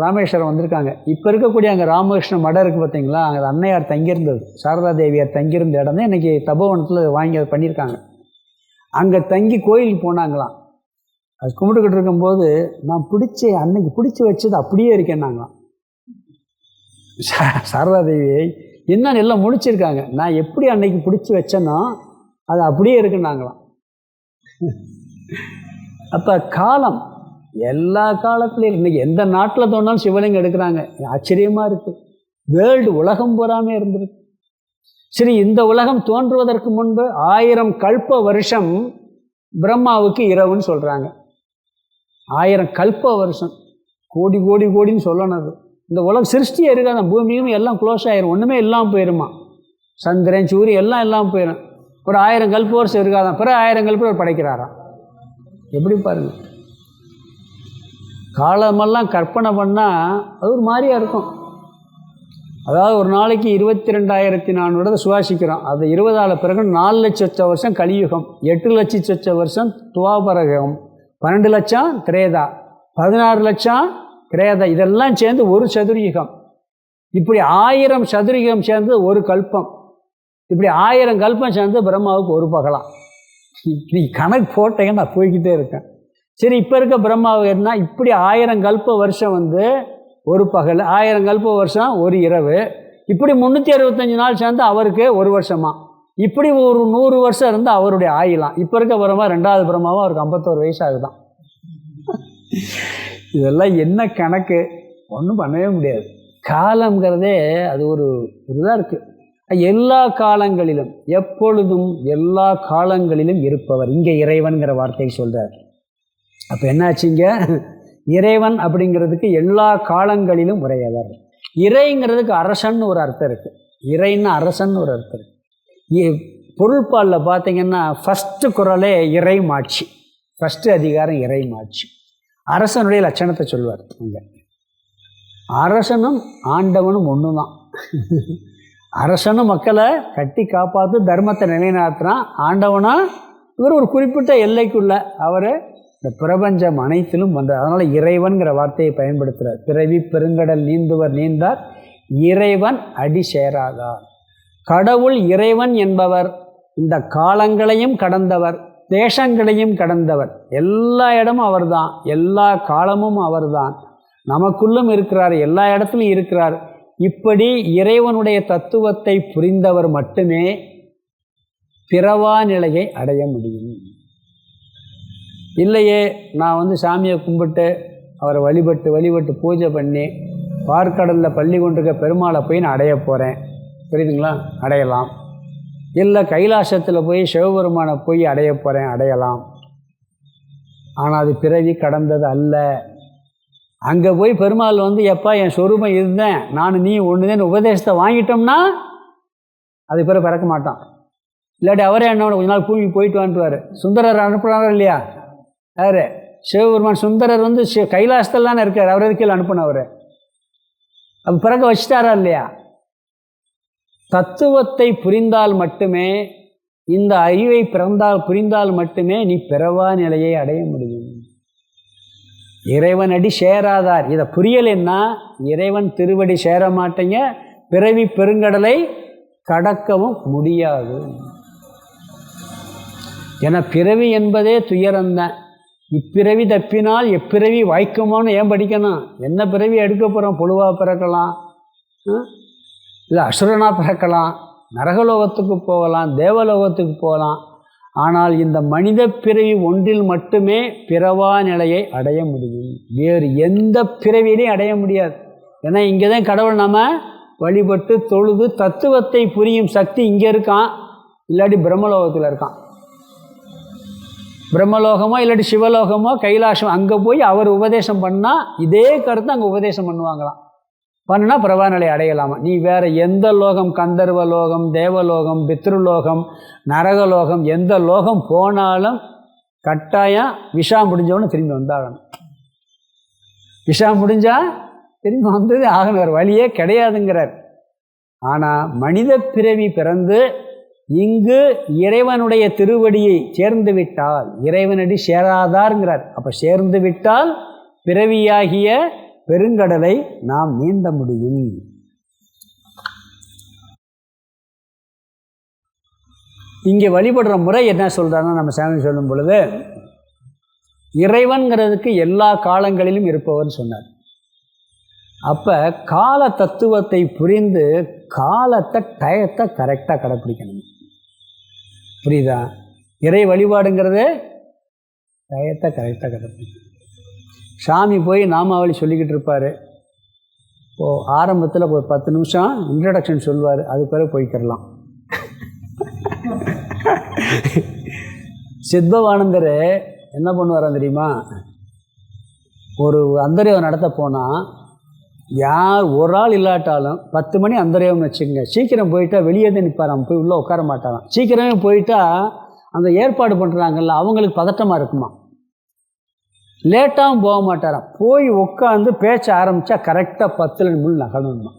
[SPEAKER 1] ராமேஸ்வரம் வந்திருக்காங்க. இப்போ இருக்கக்கூடிய அங்கே ராமகிருஷ்ண மடம் இருக்குது பார்த்தீங்களா, அங்கே அன்னையார் தங்கியிருந்தது, சாரதா தேவியார் தங்கியிருந்த இடம் தான் இன்றைக்கி தபோவனத்தில் வாங்கி அதை பண்ணியிருக்காங்க. அங்கே தங்கி கோயிலுக்கு போனாங்களாம். அது கும்பிட்டுக்கிட்டு இருக்கும்போது நான் அன்னைக்கு பிடிச்சி வச்சது அப்படியே இருக்கேன்னாங்களாம். சாரதா தேவியை என்னன்னு எல்லாம் முடிச்சிருக்காங்க. நான் எப்படி அன்னைக்கு பிடிச்சி வச்சேனோ அது அப்படியே இருக்குன்னாங்களாம். அப்போ காலம் எல்லா காலத்துலேயும் இன்றைக்கி எந்த நாட்டில் தோணாலும் சிவலிங்கம் எடுக்கிறாங்க. ஆச்சரியமாக இருக்குது. வேர்ல்டு உலகம் பூராமே இருந்திருக்கு. சரி, இந்த உலகம் தோன்றுவதற்கு முன்பு 1000 கல்ப வருஷம் பிரம்மாவுக்கு இரவுன்னு சொல்கிறாங்க. 1000 கல்ப வருஷம், கோடி கோடி கோடின்னு சொல்லணும். இந்த உலகம் சிருஷ்டியே இருக்காது. பூமியும் எல்லாம் க்ளோஸ் ஆயிரும், ஒன்றுமே இல்லாமல் போயிடுமா. சந்திரன் சூரியன் எல்லாம் இல்லாமல் போயிடும். ஒரு 1000 கல்ப வருஷம் இருக்காதான், பிறகு 1000 கல்ப படைக்கிறாராம். எப்படி பாருங்கள், காலமெல்லாம் கற்பனை பண்ணால் அது ஒரு மாதிரியாக இருக்கும். அதாவது ஒரு நாளைக்கு 22,400 சுவாசிக்கிறோம். அது 20 பிறகு 4 லட்சம் வருஷம் கலியுகம், 8 லட்சம் வருஷம் துவாபரகம், 12 லட்சம் திரேதா, 16 லட்சம் கிரேதா, இதெல்லாம் சேர்ந்து ஒரு சதுரயுகம். இப்படி 1000 சதுரயுகம் சேர்ந்து ஒரு கல்பம். இப்படி 1000 கல்பம் சேர்ந்து பிரம்மாவுக்கு ஒரு பகலாம். நீ கணக்கு போட்டேங்க, நான் போய்கிட்டே இருக்கேன். சரி, இப்போ இருக்க பிரம்மாவுக்கு என்ன, இப்படி 1000 கல்ப வருஷம் ஒரு பகல், 1000 கல்ப வருஷம் ஒரு இரவு, இப்படி 365 நாள் சேர்ந்து அவருக்கு ஒரு வருஷமா. இப்படி ஒரு 100 வருஷம் இருந்து அவருடைய ஆயிலாம். இப்போ இருக்க பிரம்மா 2வது பிரம்மாவும் அவருக்கு 51 வயசு ஆகுதான். இதெல்லாம் என்ன கணக்கு, ஒன்றும் பண்ணவே முடியாது. காலங்கிறதே அது ஒரு இதாக இருக்குது. எல்லா காலங்களிலும் எப்பொழுதும் எல்லா காலங்களிலும் இருப்பவர் இங்கே இறைவன்கிற வார்த்தையை சொல்கிறார். அப்போ என்னாச்சுங்க, இறைவன் அப்படிங்கிறதுக்கு எல்லா காலங்களிலும் உரையவர். இறைங்கிறதுக்கு அரசன்னு ஒரு அர்த்தம் இருக்குது. இறைன்னு அரசன்னு ஒரு அர்த்தம் இருக்குது. பொருள்பாலில் பார்த்தீங்கன்னா ஃபஸ்ட்டு குறளே இறை மாட்சி, ஃபஸ்ட்டு அதிகாரம் இறை மாட்சி. அரசனுடைய லட்சணத்தை சொல்வார். இங்கே அரசனும் ஆண்டவனும் ஒன்று தான். அரசனும் மக்களை கட்டி காப்பாற்று தர்மத்தை நிலைநாட்டுறான். ஆண்டவனா இவர் ஒரு குறிப்பிட்ட எல்லைக்குள்ள அவர் இந்த பிரபஞ்சம் அனைத்திலும் வந்தார். அதனால் இறைவன்கிற வார்த்தையை பயன்படுத்துகிறார். பிறவி பெருங்கடல் நீந்துவர் நீந்தார், இறைவன் அடி சேராதார். கடவுள் இறைவன் என்பவர் இந்த காலங்களையும் கடந்தவர், தேசங்களையும் கடந்தவர். எல்லா இடமும் அவர்தான், எல்லா காலமும் அவர்தான். நமக்குள்ளும் இருக்கிறார், எல்லா இடத்துலையும் இருக்கிறார். இப்படி இறைவனுடைய தத்துவத்தை புரிந்தவர் மட்டுமே பிறவா நிலையை அடைய முடியும். இல்லையே, நான் சாமியை கும்பிட்டு அவரை வழிபட்டு பூஜை பண்ணி பார்க்கடலில் பள்ளி கொண்டிருக்க பெருமாளை போய் நான் அடைய போகிறேன், புரியுதுங்களா? அடையலாம். இல்லை கைலாசத்தில் போய் சிவபெருமானை போய் அடைய போகிறேன், அடையலாம். ஆனால் அது பிறவி கடந்தது அல்ல. அங்கே போய் பெருமாள் எப்பா என் சொரூபம் இருந்தேன், நான் நீ ஒன்றுதேன்னு உபதேசத்தை வாங்கிட்டோம்னா அது பிறகு பிறக்க மாட்டான். இல்லாட்டி அவரே என்ன கொஞ்ச நாள் பூமி போயிட்டு வந்துட்டுவார். சுந்தரர் அனுப்புனாரா இல்லையா? யார்? சிவபெருமான். சுந்தரர் கைலாசத்தில் தானே இருக்கார், அவரது கீழே அனுப்புனவர். அப்போ பிறக்க வச்சுட்டாரா இல்லையா? தத்துவத்தை புரிந்தால் மட்டுமே, இந்த அறிவை புரிந்தால் மட்டுமே நீ பிறவா நிலையை அடைய முடியும். இறைவன் அடி சேராதார். இதை புரியலைன்னா இறைவன் திருவடி சேர மாட்டேங்க, பிறவி பெருங்கடலை கடக்கவும் முடியாது. ஏன்னா பிறவி என்பதே துயரம்தான். இப்பிறவி தப்பினால் எப்பிறவி வாய்க்குமோன்னு ஏன் படிக்கணும்? என்ன பிறவி எடுக்க போகிறோம்? புழுவாக பிறக்கலாம், இல்லை அசுரனாக பிறக்கலாம், நரகலோகத்துக்கு போகலாம், தேவலோகத்துக்கு போகலாம். ஆனால் இந்த மனித பிறவி ஒன்றில் மட்டுமே பிறவா நிலையை அடைய முடியும். வேறு எந்த பிறவியிலையும் அடைய முடியாது. ஏன்னா இங்கே தான் கடவுள் நம்ம வழிபட்டு தொழுது தத்துவத்தை புரியும் சக்தி இங்கே இருக்கான், இல்லாட்டி பிரம்மலோகத்தில் இருக்கான். பிரம்மலோகமோ இல்லாட்டி சிவலோகமோ கைலாசம், அங்கே போய் அவர் உபதேசம் பண்ணால் இதே கருத்தை அங்கே உபதேசம் பண்ணுவாங்களாம். பண்ணுனா பிரபாநிலை அடையலாமா? நீ வேறு எந்த லோகம், கந்தர்வ லோகம், தேவலோகம், பித்ருலோகம், நரகலோகம், எந்த லோகம் போனாலும் கட்டாயம் விஷா முடிஞ்சவொன்னு திரும்பி வந்தாகணும். விஷா முடிஞ்சால் திரும்பி வந்தது ஆகணும், வேறு வழியே கிடையாதுங்கிறார். ஆனால் மனித பிறவி பிறந்து இங்கு இறைவனுடைய திருவடியை சேர்ந்து விட்டால், இறைவனடி சேராதாருங்கிறார். அப்போ சேர்ந்து விட்டால் பிறவியாகிய பெருங்கடலை நாம் நீந்த முடியும். இங்கே வழிபடுற முறை என்ன சொல்கிறாங்கன்னா, நம்ம சாமி சொல்லும் பொழுது, இறைவன்கிறதுக்கு எல்லா காலங்களிலும் இருப்பவர்னு சொன்னார். அப்போ கால தத்துவத்தை புரிந்து டயத்தை கரெக்டாக கடைப்பிடிக்கணும். புரியுதா? இறை வழிபாடுங்கிறது டயத்தை கரெக்டாக கடைப்பிடிக்கணும். சாமி போய் நாமாவளி சொல்லிக்கிட்டு இருப்பார். இப்போது ஆரம்பத்தில் ஒரு 10 நிமிஷம் இன்ட்ரடக்ஷன் சொல்லுவார், அது பிறகு போய்க்கிடலாம். சித்பவானந்தர் என்ன பண்ணுவாராம் தெரியுமா? ஒரு அந்தரேவம் நடத்த போனால் யார் ஒரு ஆள் இல்லாட்டாலும் 10 மணி அந்தரேவம்னு வச்சுக்கோங்க, சீக்கிரம் போயிட்டா வெளியே தான் நிற்பாராம், போய் உள்ளே உட்கார மாட்டாராம். சீக்கிரமே போயிட்டா அந்த ஏற்பாடு பண்ணுறாங்கல்ல அவங்களுக்கு பதட்டமாக இருக்குமா, லேட்டாகவும் போக மாட்டாராம். போய் உட்காந்து பேச்ச ஆரம்பித்தா கரெக்டாக 10 நிமிடம் நகரணுமா.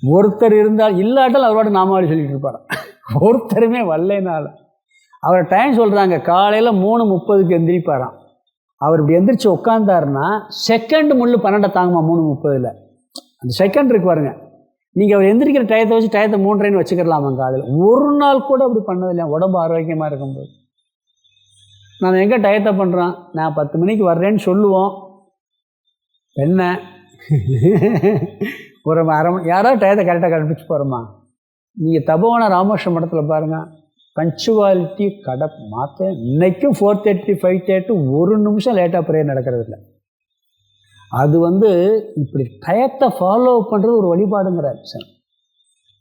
[SPEAKER 1] ஒருத்தர் இருந்தால் இல்லாட்டால் அவரோட நாமாவளி சொல்லிட்டு இருப்பாராம். ஒருத்தருமே வரலைனால அவர் டைம் சொல்கிறாங்க, காலையில் 3:30க்கு எந்திரிப்பாராம். அவர் இப்படி எந்திரிச்சு உட்காந்தாருன்னா செகண்ட் முள்ளு 12 தாங்குமா 3:30. அந்த செகண்ட் இருக்கு பாருங்க. நீங்கள் அவர் எந்திரிக்கிற டயத்தை வச்சு டயத்தை 3:30 வச்சுக்கலாமா காலையில். ஒரு நாள் கூட அப்படி பண்ணதில்லையா உடம்பு ஆரோக்கியமாக இருக்கும்போது. நான் எங்கே டயத்தை பண்ணுறோம், நான் 10 மணிக்கு வர்றேன்னு சொல்லுவோம். என்ன ஒரு அரை மணி யாராவது டயத்தை கரெக்டாக கண்டுபிடிச்சி போகிறோமா? நீங்கள் தபோவன ராமகிருஷ்ண மடத்தில் பாருங்கள், பங்க்சுவாலிட்டி கடை மாற்ற. இன்றைக்கும் 4:30 5:30 ஒரு நிமிஷம் லேட்டாக ப்ரேயர் நடக்கிறது இல்லை. அது இப்படி டயத்தை ஃபாலோ பண்ணுறது ஒரு வழிபாடுங்கிறார் சார்.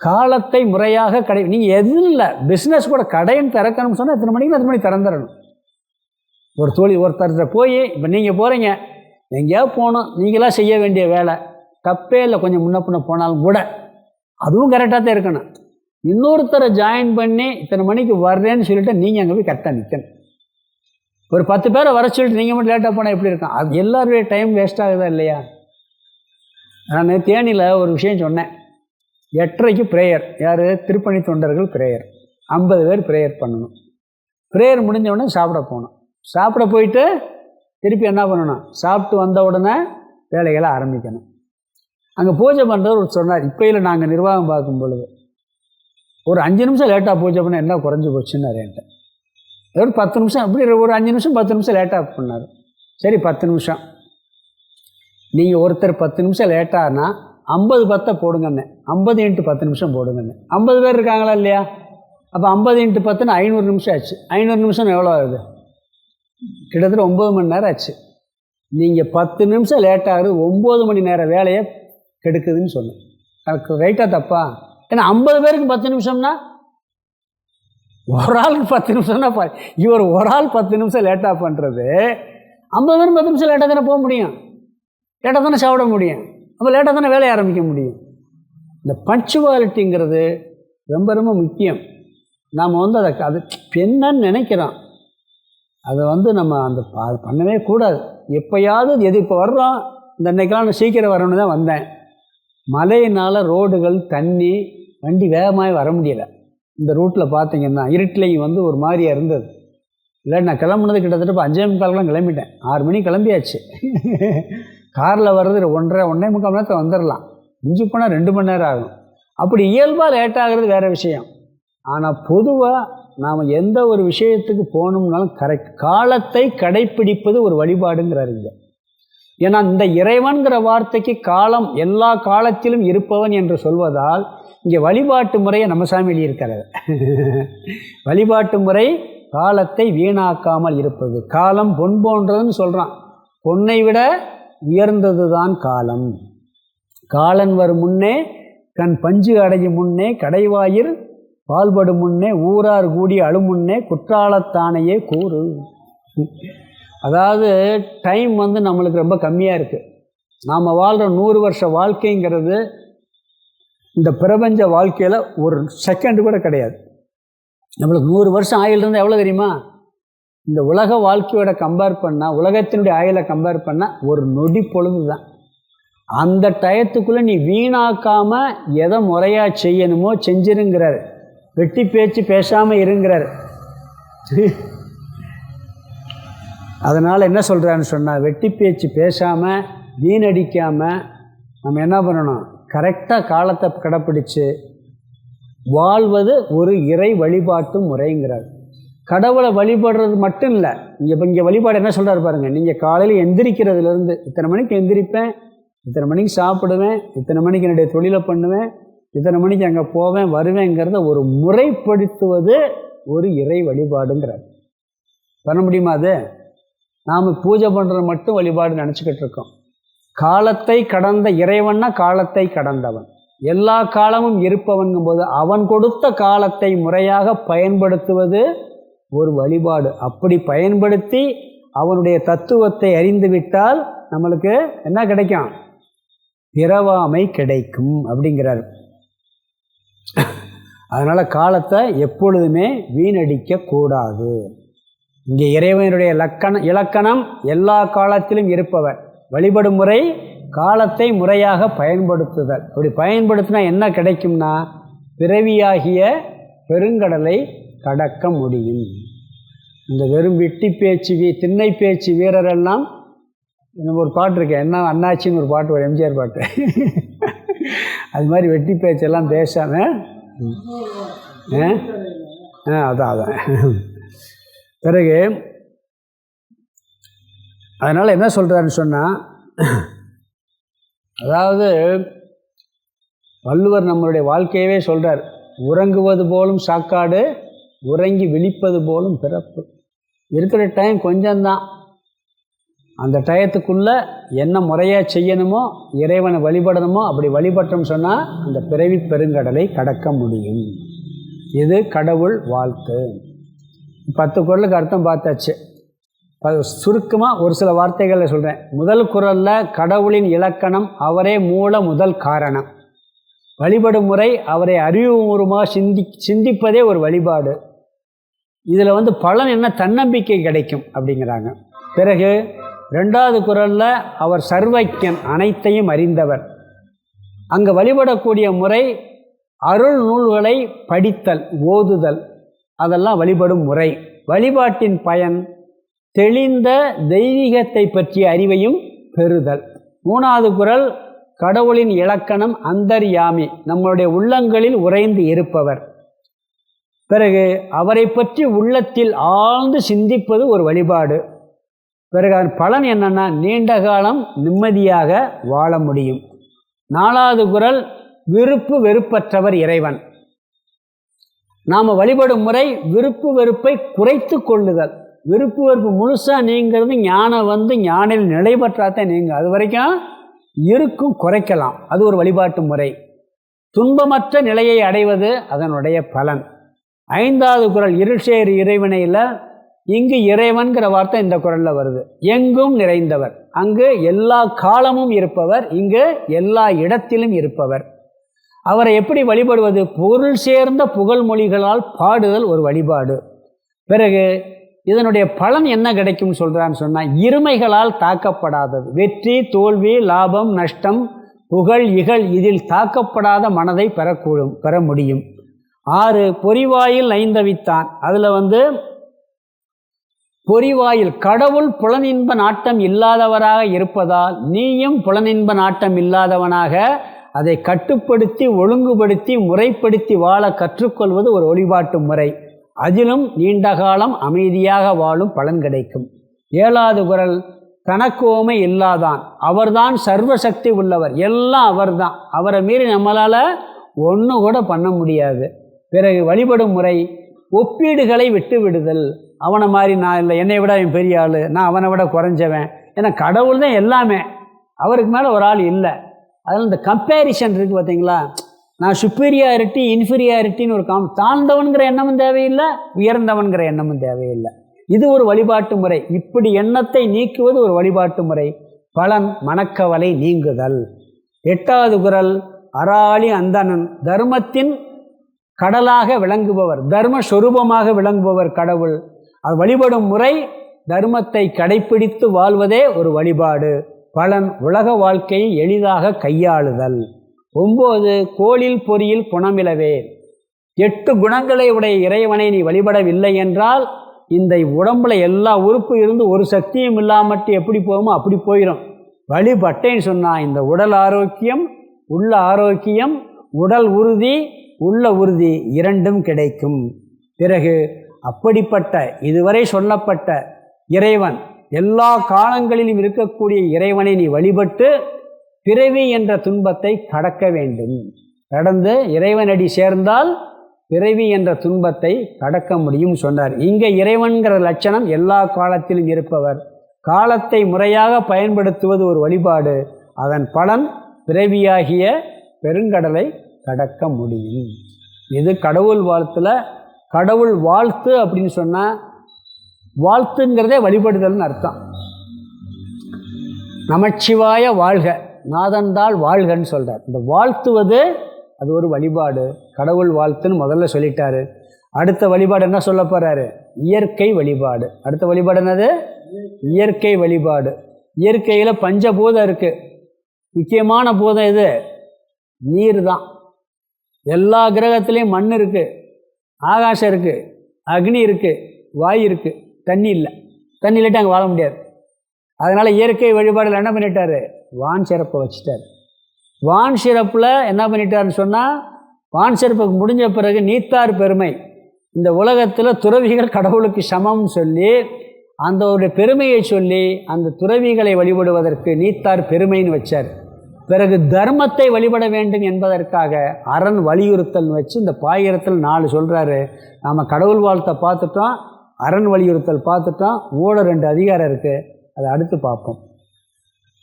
[SPEAKER 1] காலத்தை முறையாக நீங்கள் எதுவும் இல்லை, பிஸ்னஸ் கூட கடைன்னு திறக்கணும்னு சொன்னால் எத்தனை மணிக்கு 10 மணிக்கு திறந்துடணும். ஒரு தொழில் ஒருத்தர்கிட்ட போய் இப்போ நீங்கள் போகிறீங்க, எங்கேயாவது போகணும், நீங்களாக செய்ய வேண்டிய வேலை தப்பே இல்லை, கொஞ்சம் முன்ன பின்ன போனாலும் கூட அதுவும் கரெக்டாக தான் இருக்கணும். இன்னொருத்தரை ஜாயின் பண்ணி இத்தனை மணிக்கு வர்றேன்னு சொல்லிட்டு நீங்கள் அங்கே போய் கரெக்டாக நிற்கணும். ஒரு 10 பேரை வர சொல்லிட்டு நீங்கள் மட்டும் லேட்டாக போனால் எப்படி இருக்கும்? அது எல்லாருடைய டைம் வேஸ்ட் ஆகுதா இல்லையா? நான் தேனியில் ஒரு விஷயம் சொன்னேன். 8:30க்கு ப்ரேயர். யார்? திருப்பணி தொண்டர்கள் ப்ரேயர். 50 பேர் ப்ரேயர் பண்ணணும். ப்ரேயர் முடிஞ்ச உடனே சாப்பிட போகணும். சாப்பிட போயிட்டு திருப்பி என்ன பண்ணணும், சாப்பிட்டு வந்த உடனே வேலைகளை ஆரம்பிக்கணும். அங்கே பூஜை பண்ணுறவர் சொன்னார், இப்போயில் நாங்கள் நிர்வாகம் பார்க்கும் பொழுது ஒரு 5 நிமிஷம் லேட்டாக பூஜை பண்ண என்ன குறைஞ்சி போச்சுன்னு என்கிட்ட. ஒரு 10 நிமிஷம் அப்படி ஒரு 5 நிமிஷம் 10 நிமிஷம் லேட்டாக பண்ணார். சரி 10 நிமிஷம். நீங்கள் ஒருத்தர் 10 நிமிஷம் லேட்டாகனா 50 போடுங்கண்ணே, 50 × 10 நிமிஷம் போடுங்கண்ணே. 50 பேர் இருக்காங்களா இல்லையா? அப்போ 50 × 10 500 நிமிஷம் ஆச்சு. 500 நிமிஷம் எவ்வளோ ஆகுது? கிட்டத்தட்ட 9 மணி நேரம் ஆச்சு. நீங்கள் 10 நிமிஷம் லேட்டாகிறது 9 மணி நேரம் வேலையை கெடுக்குதுன்னு சொன்னேன். அதுக்கு ரைட்டாக தப்பா? ஏன்னா 50 பேருக்கு 10 நிமிஷம்னா ஒரு ஆளுக்கு 10 நிமிஷம்னா இவர் ஒரு ஆள் 10 நிமிஷம் லேட்டாக பண்ணுறது, 50 பேரும் 10 நிமிஷம் லேட்டாக தானே போக முடியும், லேட்டாக தானே சாப்பிட முடியும், அப்போ லேட்டாக தானே வேலையை ஆரம்பிக்க முடியும். இந்த பங்க்சுவாலிட்டிங்கிறது ரொம்ப ரொம்ப முக்கியம். நாம் அதை அது என்னன்னு நினைக்கிறோம், அதை நம்ம அந்த பண்ணவே கூடாது. எப்போயாவது எது இப்போ வர்றோம், இந்த அன்னைக்கெல்லாம் நான் சீக்கிரம் வரணும்னு தான் வந்தேன். மழையினால் ரோடுகள் தண்ணி, வண்டி வேகமாக வர முடியலை. இந்த ரூட்டில் பார்த்தீங்கன்னா இருட்டிலையும் ஒரு மாதிரியாக இருந்தது. இல்லை நான் கிளம்புனது கிட்டத்தட்ட இப்போ 5:45 கிளம்பிட்டேன். 6 மணி கிளம்பியாச்சு. காரில் வர்றது 1.5 மணி நேரத்தில் வந்துடலாம். மிஞ்சி போனால் 2 மணி நேரம் ஆகும். அப்படி இயல்பாக லேட்டாகிறது வேறு விஷயம். ஆனால் பொதுவாக நாம் எந்த ஒரு விஷயத்துக்கு போகணும்னாலும் கரெக்ட் காலத்தை கடைப்பிடிப்பது ஒரு வழிபாடுங்கிறார் இங்கே. ஏன்னா இந்த இறைவன்கிற வார்த்தைக்கு காலம் எல்லா காலத்திலும் இருப்பவன் என்று சொல்வதால் இங்கே வழிபாட்டு முறையை நம்ம சாமி எழுதியிருக்கிறார். வழிபாட்டு முறை காலத்தை வீணாக்காமல் இருப்பது. காலம் பொன் போன்றதுன்னு சொல்கிறான். பொன்னை விட உயர்ந்தது தான் காலம். காலன் வரும் முன்னே கண் பஞ்சு அடையும் முன்னே கடைவாயிர் பால்படும் முன்னே ஊரார் கூடி அழுமுன்னே குற்றாலத்தானையே கூறு. அதாவது டைம் நம்மளுக்கு ரொம்ப கம்மியாக இருக்குது. நாம் வாழ்கிற 100 வருஷ வாழ்க்கைங்கிறது இந்த பிரபஞ்ச வாழ்க்கையில் ஒரு செகண்டு கூட கிடையாது. நம்மளுக்கு 100 வருஷம் ஆயுள் இருந்தால் எவ்வளோ தெரியுமா? இந்த உலக வாழ்க்கையோட கம்பேர் பண்ணால், உலகத்தினுடைய ஆயுளை கம்பேர் பண்ணால் ஒரு நொடி பொழுது தான். அந்த டயத்துக்குள்ளே நீ வீணாக்காமல் எதை முறையாக செய்யணுமோ செஞ்சிருங்கிறார். வெட்டி பேச்சு பேசாமல் இருங்கிறார். அதனால் என்ன சொல்கிறான்னு சொன்னால், வெட்டி பேச்சு பேசாமல் வீணடிக்காமல் நம்ம என்ன பண்ணணும், கரெக்டாக காலத்தை கடைப்பிடிச்சு வாழ்வது ஒரு இறை வழிபாட்டு முறைங்கிறார். கடவுளை வழிபடுறது மட்டும் இல்லை, இங்கே வழிபாடு என்ன சொல்கிறாரு பாருங்கள். நீங்கள் காலையில் எந்திரிக்கிறதுலேருந்து இத்தனை மணிக்கு எந்திரிப்பேன், இத்தனை மணிக்கு சாப்பிடுவேன், இத்தனை மணிக்கு என்னுடைய தொழிலை பண்ணுவேன், இத்தனை மணிக்கு அங்கே போவேன் வருவேங்கிறத ஒரு முறைப்படுத்துவது ஒரு இறை வழிபாடுங்கிறார். பண்ண முடியுமா? அது நாம் பூஜை பண்ணுறது மட்டும் வழிபாடு நினச்சிக்கிட்டு இருக்கோம். காலத்தை கடந்த இறைவன்னா காலத்தை கடந்தவன், எல்லா காலமும் இருப்பவன்கும்போது அவன் கொடுத்த காலத்தை முறையாக பயன்படுத்துவது ஒரு வழிபாடு. அப்படி பயன்படுத்தி அவனுடைய தத்துவத்தை அறிந்துவிட்டால் நம்மளுக்கு என்ன கிடைக்கும்? பிறவாமை கிடைக்கும் அப்படிங்கிறார். அதனால் காலத்தை எப்பொழுதுமே வீணடிக்க கூடாது. இங்கே இறைவனுடைய இலக்கணம் எல்லா காலத்திலும் இருப்பவர். வழிபடும் முறை காலத்தை முறையாக பயன்படுத்துதல். அப்படி பயன்படுத்தினா என்ன கிடைக்கும்னா, பிறவியாகிய பெருங்கடலை கடக்க முடியும். இந்த வெறும் வெட்டி பேச்சு திண்ணை பேச்சு வீரரெல்லாம், நம்ம ஒரு பாட்டு இருக்கேன், என்ன அண்ணாச்சின்னு ஒரு பாட்டு, ஒரு எம்ஜிஆர் பாட்டு. அது மாதிரி வெட்டி பேச்செல்லாம் பேசாமல் அதான் பிறகு அதனால் என்ன சொல்கிறாருன்னு சொன்னால், அதாவது வள்ளுவர் நம்மளுடைய வாழ்க்கையவே சொல்கிறார். உறங்குவது போலும் சாக்காடு, உறங்கி விழிப்பது போலும் பிறப்பு. இருக்கிற டைம் கொஞ்சம்தான். அந்த டயத்துக்குள்ளே என்ன முறையாக செய்யணுமோ, இறைவனை வழிபடணுமோ அப்படி வழிபட்டோம்னு சொன்னால் அந்த பிறவி பெருங்கடலை கடக்க முடியும். இது கடவுள் வாழ்த்து. 10 குறளுக்கு அர்த்தம் பார்த்தாச்சு. சுருக்கமாக ஒரு சில வார்த்தைகளை சொல்கிறேன். முதல் குறளில் கடவுளின் இலக்கணம் அவரே மூல முதல் காரணம். வழிபடும் முறை அவரை அறிவுபூர்வமாக சிந்திப்பதே ஒரு வழிபாடு. இதில் பலன் என்ன, தன்னம்பிக்கை கிடைக்கும் அப்படிங்கிறாங்க. பிறகு 2வது குறளில் அவர் சர்வஜன், அனைத்தையும் அறிந்தவர். அங்கே வழிபடக்கூடிய முறை அருள் நூல்களை படித்தல், ஓதுதல், அதெல்லாம் வழிபடும் முறை. வழிபாட்டின் பயன் தெளிந்த தெய்வீகத்தை பற்றிய அறிவையும் பெறுதல். 3வது குறள் கடவுளின் இலக்கணம் அந்தர்யாமி, நம்மளுடைய உள்ளங்களில் உறைந்து இருப்பவர். பிறகு அவரை பற்றி உள்ளத்தில் ஆழ்ந்து சிந்திப்பது ஒரு வழிபாடு. பிறகு அதன் பலன் என்னென்னா, நீண்ட காலம் நிம்மதியாக வாழ முடியும். 4வது குறள் விருப்பு வெறுப்பற்றவர் இறைவன். நாம் வழிபடும் முறை விருப்பு வெறுப்பை குறைத்து கொள்ளுதல். விருப்பு வெறுப்பு முழுசாக நீங்கிறது ஞானம் ஞானில் நிலை பெற்றாத்தான் நீங்க. அது வரைக்கும் இருக்கும் குறைக்கலாம். அது ஒரு வழிபாட்டு முறை. துன்பமற்ற நிலையை அடைவது அதனுடைய பலன். 5வது குறள் இருள்சேர் இறைவனையில், இங்கு இறைவன்கிற வார்த்தை இந்த குறளில் வருது. எங்கும் நிறைந்தவர், அங்கு எல்லா காலமும் இருப்பவர், இங்கு எல்லா இடத்திலும் இருப்பவர். அவரை எப்படி வழிபடுவது? பொருள் சேர்ந்த புகழ்மொழிகளால் பாடுதல் ஒரு வழிபாடு. பிறகு இதனுடைய பலன் என்ன கிடைக்கும் சொல்கிறான்னு சொன்னால், இருமைகளால் தாக்கப்படாதது. வெற்றி தோல்வி லாபம் நஷ்டம் புகழ் இகழ் இதில் தாக்கப்படாத மனதை பெற முடியும். 6 பொறிவாயில் ஐந்தவித்தான். அதில் பொறிவாயில் கடவுள் புலனின்ப நாட்டம் இல்லாதவராக இருப்பதால் நீயும் புலனின்ப நாட்டம் இல்லாதவனாக அதை கட்டுப்படுத்தி ஒழுங்குபடுத்தி முறைப்படுத்தி வாழ கற்றுக்கொள்வது ஒரு வழிபாட்டு முறை. அதிலும் நீண்ட காலம் அமைதியாக வாழும் பலன் கிடைக்கும். 7வது குறள் தனக்கு ஓமை இல்லாதான், அவர்தான் சர்வசக்தி உள்ளவர், எல்லாம் அவர்தான், அவரை மீறி நம்மளால் ஒன்று கூட பண்ண முடியாது. பிறகு வழிபடும் முறை ஒப்பீடுகளை விட்டு விடுதல். அவனை மாதிரி நான் இல்லை, என்னை விட அவன் பெரிய ஆள், நான் அவனை விட குறைஞ்சவன், ஏன்னா கடவுள் தான் எல்லாமே, அவருக்கு மேலே ஒரு ஆள் இல்லை. அதில் இந்த கம்பேரிசன் இருக்குது பார்த்தீங்களா, நான் சுப்பீரியாரிட்டி இன்ஃபீரியாரிட்டின்னு ஒரு தாழ்ந்தவன்கிற எண்ணமும் தேவையில்லை, உயர்ந்தவன்கிற எண்ணமும் தேவையில்லை. இது ஒரு வழிபாட்டு முறை. இப்படி எண்ணத்தை நீக்குவது ஒரு வழிபாட்டு முறை. பலன் மனக்கவலை நீங்குதல். 8வது குறள் அராளி அந்தணன், தர்மத்தின் கடலாக விளங்குபவர், தர்மஸ்வரூபமாக விளங்குபவர் கடவுள். அது வழிபடும் முறை தர்மத்தை கடைப்பிடித்து வாழ்வதே ஒரு வழிபாடு. பலன் உலக வாழ்க்கையை எளிதாக கையாளுதல். 9 கோளில் பொறியில் குணமிலவே, 8 குணங்களை உடைய இறைவனை நீ வழிபடவில்லை என்றால் இந்த உடம்புல எல்லா உறுப்பு இருந்து ஒரு சக்தியும் இல்லாமட்டு எப்படி போகுமோ அப்படி போயிடும். வழிபட்டேன்னு சொன்னால் இந்த உடல் ஆரோக்கியம், உள்ள ஆரோக்கியம், உடல் உறுதி, உள்ள உறுதி இரண்டும் கிடைக்கும். பிறகு அப்படிப்பட்ட இதுவரை சொல்லப்பட்ட இறைவன், எல்லா காலங்களிலும் இருக்கக்கூடிய இறைவனை நீ வழிபட்டு பிறவி என்ற துன்பத்தை கடக்க வேண்டும். கடந்து இறைவனடி சேர்ந்தால் பிறவி என்ற துன்பத்தை கடக்க முடியும் சொன்னார். இங்கே இறைவன்கிற லட்சணம் எல்லா காலத்திலும் இருப்பவர். காலத்தை முறையாக பயன்படுத்துவது ஒரு வழிபாடு. அதன் பலன் பிறவியாகிய பெருங்கடலை கடக்க முடியும். இது கடவுள் வாழ்த்தில். கடவுள் வாழ்த்து அப்படின்னு சொன்னால், வாழ்த்துங்கிறதே வழிபடுதல்னு அர்த்தம். நமச்சிவாய வாழ்க, நாதந்தாள் வாழ்கன்னு சொல்கிறார். இந்த வாழ்த்துவது அது ஒரு வழிபாடு. கடவுள் வாழ்த்துன்னு முதல்ல சொல்லிட்டாரு. அடுத்த வழிபாடு என்ன சொல்ல போகிறாரு? இயற்கை வழிபாடு. அடுத்த வழிபாடு என்னது? இயற்கை வழிபாடு. இயற்கையில் பஞ்சபூதம் இருக்குது. முக்கியமான பூதம் இது நீர் தான். எல்லா கிரகத்துலேயும் மண் இருக்குது, ஆகாசம் இருக்குது, அக்னி இருக்குது, வாயு இருக்குது. தண்ணி இல்லை. தண்ணி இல்லாட்டி அங்கே வாழ முடியாது. அதனால் இயற்கை வழிபாடில் என்ன பண்ணிட்டாரு? வான் சிறப்பை வச்சுட்டார். வான் சிறப்பில் என்ன பண்ணிட்டாருன்னு சொன்னால், வான் சிறப்புக்கு முடிஞ்ச பிறகு நீத்தார் பெருமை. இந்த உலகத்தில் துறவிகள் கடவுளுக்கு சமம்னு சொல்லி அந்த ஒரு பெருமையை சொல்லி அந்த துறவிகளை வழிபடுவதற்கு நீத்தார் பெருமைன்னு வச்சார். பிறகு தர்மத்தை வழிபட வேண்டும் என்பதற்காக அரண் வலியுறுத்தல் வச்சு இந்த பாயிரத்தில் 4 சொல்கிறாரு. நாம் கடவுள் வாழ்த்தை பார்த்துட்டோம், அரண் வலியுறுத்தல் பார்த்துட்டோம். 2 அதிகாரம் இருக்குது, அதை அடுத்து பார்ப்போம்.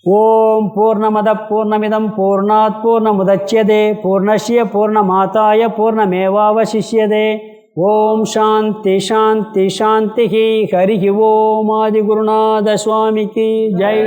[SPEAKER 1] ஓம் பூர்ணமத பூர்ணமிதம் பூர்ணாத் பூர்ணமுதச்யதே பூர்ணஸ்ய பூர்ணமாதாய பூர்ணமேவாவசிஷ்யதே. ஓம் சாந்தி சாந்தி சாந்தி. ஹரி ஓம். ஆதிகுருநாத சுவாமிக்கு ஜெய்.